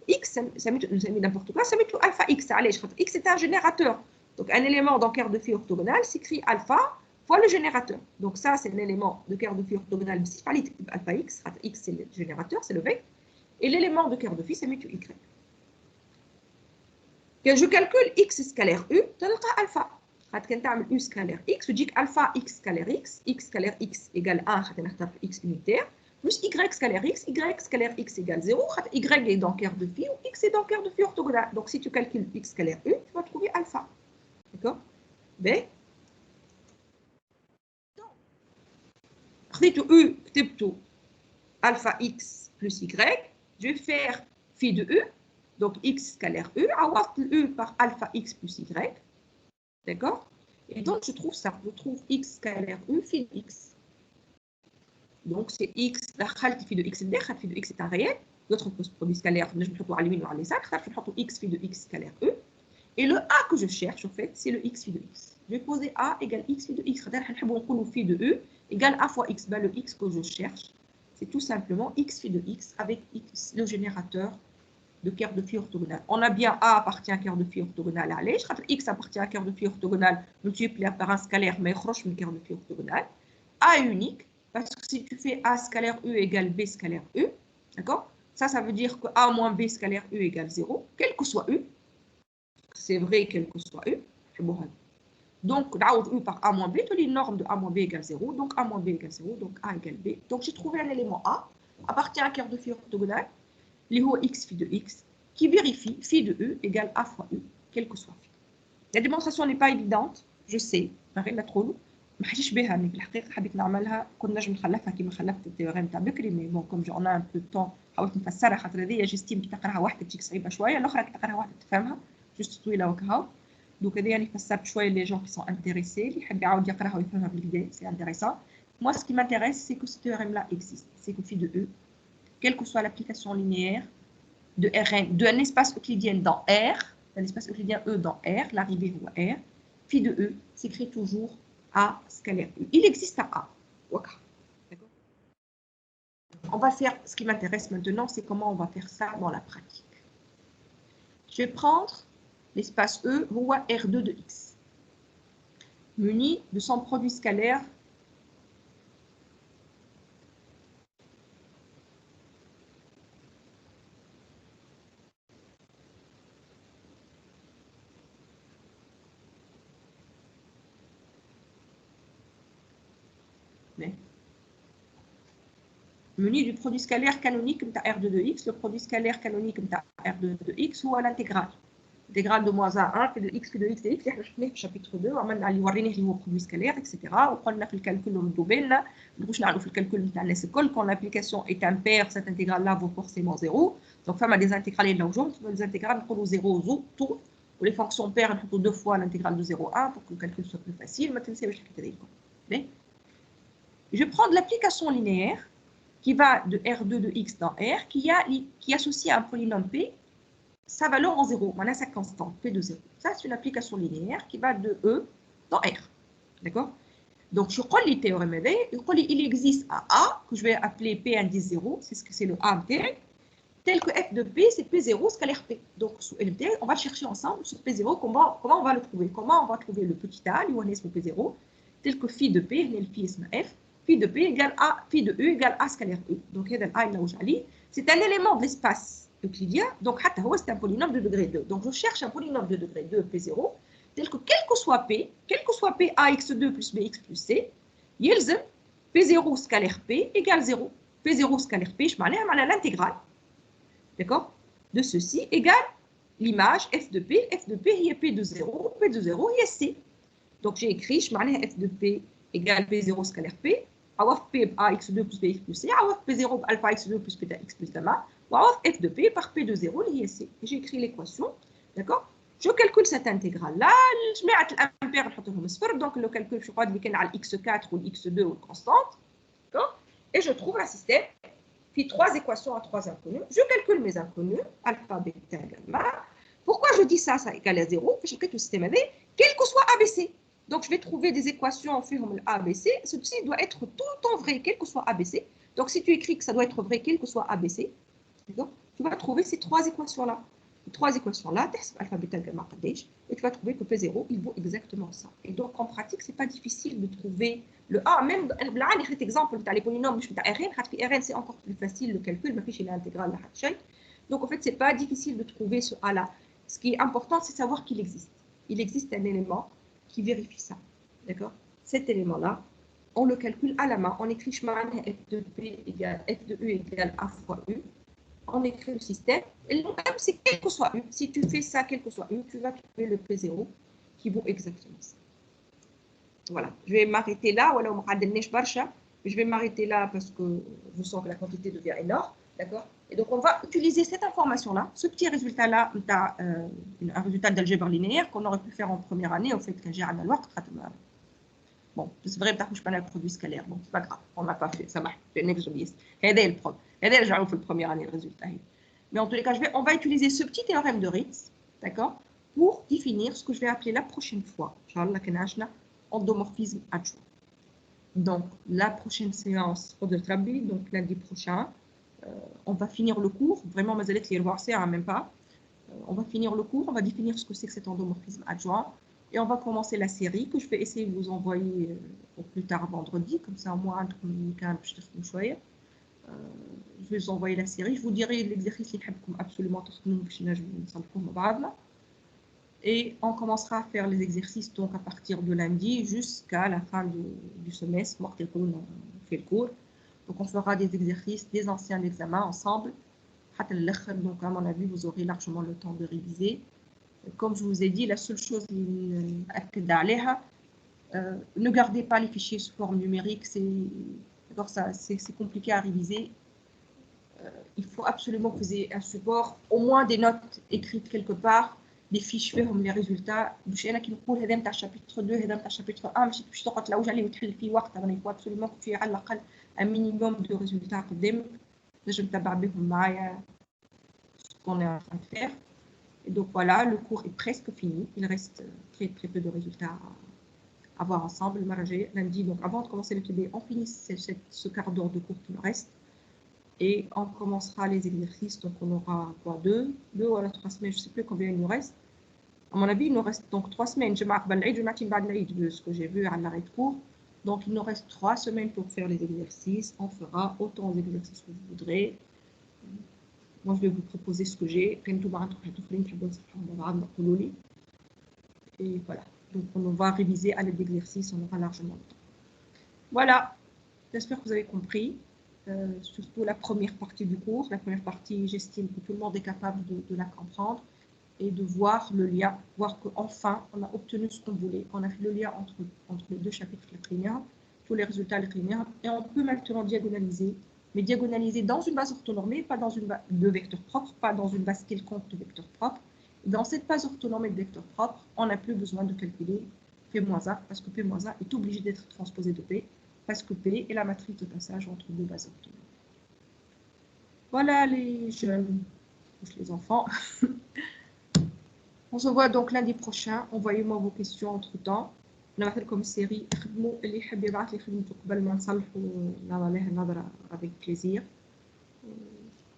A: x, ça met n'importe quoi, ça met alpha x. Allez, x est un générateur. Donc, un élément dans cœur de phi orthogonal s'écrit alpha fois le générateur. Donc, ça, c'est un élément de cœur de phi orthogonal. Si alpha x, x c'est le générateur, c'est le vecteur. Et l'élément de cœur de phi, c'est mu y. Quand je calcule x scalaire u, tu as alpha. Quand tu as u scalaire x, je dis que alpha x scalaire x égale 1, x unitaire, plus y scalaire x égale 0, y est dans cœur de phi ou x est dans cœur de phi orthogonal. Donc, si tu calcules x scalaire u, tu vas trouver alpha. D'accord? B. خذيت u, كتبته alpha x plus y, je vais faire phi de u, donc x scalaire u, عوضت u par alpha x plus y, d'accord? Et donc je trouve ça, je trouve x scalaire u phi de x. Donc c'est x, دخلت phi de x الداخل, phi de x est un réel, d'autres produits scalaires, je vais نحطوا على اليمين وعلى اليسار, je vais نحطوا x phi de x scalaire u. Et le a que je cherche, en fait, c'est le x phi de x. Je vais poser a égale x phi de x. Phi de u égale a fois x. Ben, le x que je cherche, c'est tout simplement x phi de x avec x, le générateur de cœur de phi orthogonal. On a bien a appartient à cœur de phi orthogonal. Allez, je rappelle x appartient à cœur de phi orthogonal multiplié par un scalaire, mais proche de cœur de phi orthogonal. A est unique, parce que si tu fais a scalaire u égale b scalaire u, d'accord? Ça veut dire que a moins b scalaire u égale 0, quel que soit u. C'est vrai quel que soit u. Donc, u par a moins b, tu as une norme de a moins b égale 0. Donc, a moins b égale 0. Donc, a égale b. Donc, j'ai trouvé un élément a, appartient à un cœur de phi orthogonal, x phi de x, qui vérifie phi de u égale a fois u, quel que soit phi. La démonstration n'est pas évidente, je sais, ما trop ما حكيتش بها مي بالحقيقه حبيت نعملها كنا نجم نخلفها كيما خلفت التيوريم تاع بكري مي بون كوم جو ان بو طون حاولت نفسرها خاطر هذيا جيستيم كي تقراها وحدك تجيك صعيبه شويه الاخرى كي تقراها وحدك تفهمها جوست طويله وكهو دوك هذيا يعني فسرت شويه لي جون كي سون انتريسي اللي يحب يعاود يقراها ويفهمها بالكدا سي انتريسون moi ce qui m'intéresse c'est que ce théorème là existe c'est que phi de e quelle que soit l'application linéaire de Rn d'un espace euclidien dans R d'un espace euclidien E dans R l'arrivée ou R phi de e s'écrit toujours A scalaire U. Il existe un A. On va faire, ce qui m'intéresse maintenant, c'est comment on va faire ça dans la pratique. Je vais prendre l'espace E, ou R2 de X, muni de son produit scalaire muni du produit scalaire canonique de R2 de X. Le produit scalaire canonique de R2 de X ou à l'intégrale. L'intégrale de moins A1 fait de X de X de X. Nous avons fait chapitre 2. On a dit le produit scalaire, etc. On a fait le calcul de l'Oubel. Nous avons fait le calcul de la quand l'application est impaire, cette intégrale-là vaut forcément 0. Donc, on a des intégrales là aujourd'hui. Les intégrales nous 0, tout. Pour les fonctions paires, nous avons 2 fois l'intégrale de 0, 1 pour que le calcul soit plus facile. Maintenant, je prends de l'application linéaire qui va de R2 de X dans R, qui associe à un polynôme P sa valeur en 0, maintenant sa constante, P de 0. Ça, c'est une application linéaire qui va de E dans R. D'accord? Donc, je crois les théorèmes il existe un A que je vais appeler P indice 0, c'est ce que c'est le A interne, tel que F de P, c'est P0 scalaire P. Donc, sous LMT, on va le chercher ensemble sur P0, comment on va le trouver? Comment on va trouver le petit A, l'UNS pour P0, tel que phi de P, le phi F, phi de P égale A, phi de E égale A scalaire E. Donc, c'est un élément de l'espace euclidien, donc c'est un polynôme de degré 2. Donc, je cherche un polynôme de degré 2, P0, tel que quel que soit P, AX2 plus BX plus C, يلزم P0 scalaire P égale 0. P0 scalaire P, je m'en ai l'intégrale, d'accord, de ceci égale l'image F de P est P de 0, P de 0 est C. Donc, j'ai écrit, je m'en ai F de P égale P0 scalaire P, عوض P AX2 plus BX plus C, عوض P0 alpha X2 plus bêta X plus gamma, وعوض F de P par P de 0 اللي هي C. J'ai écrit l'équation, d'accord? Je calcule cette intégrale-là, je mets l'impair, نحطهم صفر, donc le calcul, je crois, qu'il y a x4 ou x2 ou constante, d'accord? Et je trouve un système, puis 3 équations à 3 inconnus. Je calcule mes inconnus, alpha, bêta, gamma. Pourquoi je dis ça, ça égale à 0? Je calcule le système AD, quel que soit ABC. Donc, je vais trouver des équations en fait ABC. Ceci doit être tout le temps vrai, quel que soit ABC. Donc, si tu écris que ça doit être vrai, quel que soit ABC, tu vas trouver ces 3 équations-là. trois équations-là, تحسب alpha beta gamma قداش, et tu vas trouver que P0, il vaut exactement ça. Et donc, en pratique, c'est pas difficile de trouver le A. Même, cet exemple, les polynômes, Rn, c'est encore plus facile le calcul, mais il est intégral. Donc, en fait, c'est pas difficile de trouver ce A-là. Ce qui est important, c'est savoir qu'il existe. Il existe un élément qui vérifie ça. D'accord? Cet élément-là, on le calcule à la main. On écrit f de P égale f de U égale A fois U. On écrit le système. Et le problème, c'est quel que soit U. Si tu fais ça, quel que soit U, tu vas trouver le P0 qui vaut exactement ça. Voilà. Je vais m'arrêter là. Je vais m'arrêter là parce que je sens que la quantité devient énorme. D'accord? Et donc, on va utiliser cette information-là, ce petit résultat-là, un résultat d'algèbre linéaire qu'on aurait pu faire en première année, au fait que j'ai un alors. Bon, c'est vrai que je n'ai pas le produit scalaire. Bon, c'est pas grave, on n'a pas fait, ça marche. C'est un exoliste. C'est le problème. C'est déjà fait la première année le résultat. Mais en tous les cas, on va utiliser ce petit théorème de Ritz, d'accord, pour définir ce que je vais appeler la prochaine fois. Inch'Allah, endomorphisme adjoint. Donc, la prochaine séance, donc lundi prochain, on va finir le cours. Vraiment, mais allez le voir, c'est même pas. On va finir le cours, on va définir ce que c'est que cet endomorphisme adjoint. Et on va commencer la série que je vais essayer de vous envoyer au plus tard vendredi, comme ça au moins je vais vous envoyer la série. Je vous dirai l'exercice qui est absolument et on commencera à faire les exercices donc à partir de lundi jusqu'à la fin du semestre. On fait le cours. Donc on fera des exercices, des anciens examens ensemble. Donc à mon avis, vous aurez largement le temps de réviser. Comme je vous ai dit, la seule chose ne gardez pas les fichiers sous forme numérique, c'est compliqué à réviser. Il faut absolument que vous ayez un support, au moins des notes écrites quelque part, des fiches fermes, les résultats. Je suis qui nous dit chapitre 2, chapitre 1, je suis là où j'allais mettre il faut absolument que tu aies un minimum de résultats. Je me tabac ce qu'on est en train de faire. Et donc voilà, le cours est presque fini. Il reste très très peu de résultats à voir ensemble. Lundi, donc avant de commencer le TD, on finit ce quart d'heure de cours qui nous reste. Et on commencera les exercices. Donc on aura quoi, deux ou 3 semaines, je ne sais plus combien il nous reste. À mon avis, il nous reste donc 3 semaines. Je marque de ce que j'ai vu à l'arrêt de cours. Donc il nous reste 3 semaines pour faire les exercices. On fera autant d'exercices que vous voudrez. Moi, je vais vous proposer ce que j'ai. Et voilà. Donc, on va réviser à l'aide d'exercices. On aura largement le temps. Voilà. J'espère que vous avez compris. Surtout la première partie du cours. La première partie, j'estime que tout le monde est capable de la comprendre et de voir le lien, voir qu'enfin, on a obtenu ce qu'on voulait. On a fait le lien entre les deux chapitres linéaires, tous les résultats linéaires, et on peut maintenant diagonaliser, mais diagonaliser dans une base orthonormée, pas dans une base de vecteurs propres, pas dans une base quelconque de vecteurs propres. Dans cette base orthonormée de vecteurs propres, on n'a plus besoin de calculer P-A, parce que P-A est obligé d'être transposé de P, parce que P est la matrice de passage entre deux bases orthonormées. Voilà les jeunes, les enfants. On se voit donc lundi prochain. Envoyez-moi vos questions entre-temps. On va faire comme série. Avec plaisir.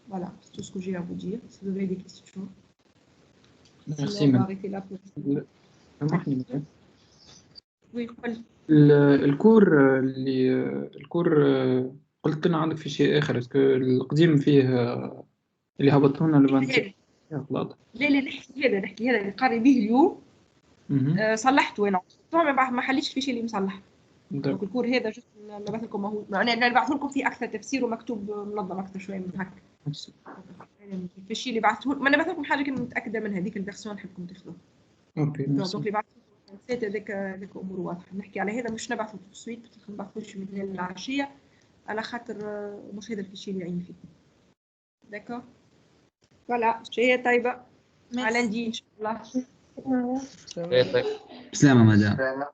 A: Voilà, c'est tout ce que j'ai à vous dire. Si vous avez des questions.
E: Merci,
A: on va arrêter là pour... Oui,
E: الكور قلت لنا عندك في شيء آخر اسكو القديم فيه اللي هبطوا لنا
A: لا نحكي هذا اللي قاري به اليوم. صلحته انا ما حليتش في شيء اللي مصلح. دونك الكور هذا جست نبعث لكم هو انا نبعث لكم فيه اكثر تفسير ومكتوب منظم اكثر شويه من هكا. في الشيء اللي بعثته ما نبعث لكم حاجه كنت متاكده من هذيك الفيرسيون نحبكم تاخذوها. اوكي دونك اللي بعثته نسيت هذاك امور واضحه. نحكي على هذا مش نبعثه في السويت نبعثوش من العشيه على خاطر مش هذا الشيء اللي يعين فيكم. داكور فوالا شيء طيبه على ندي ان شاء الله.
F: سلامة مدام.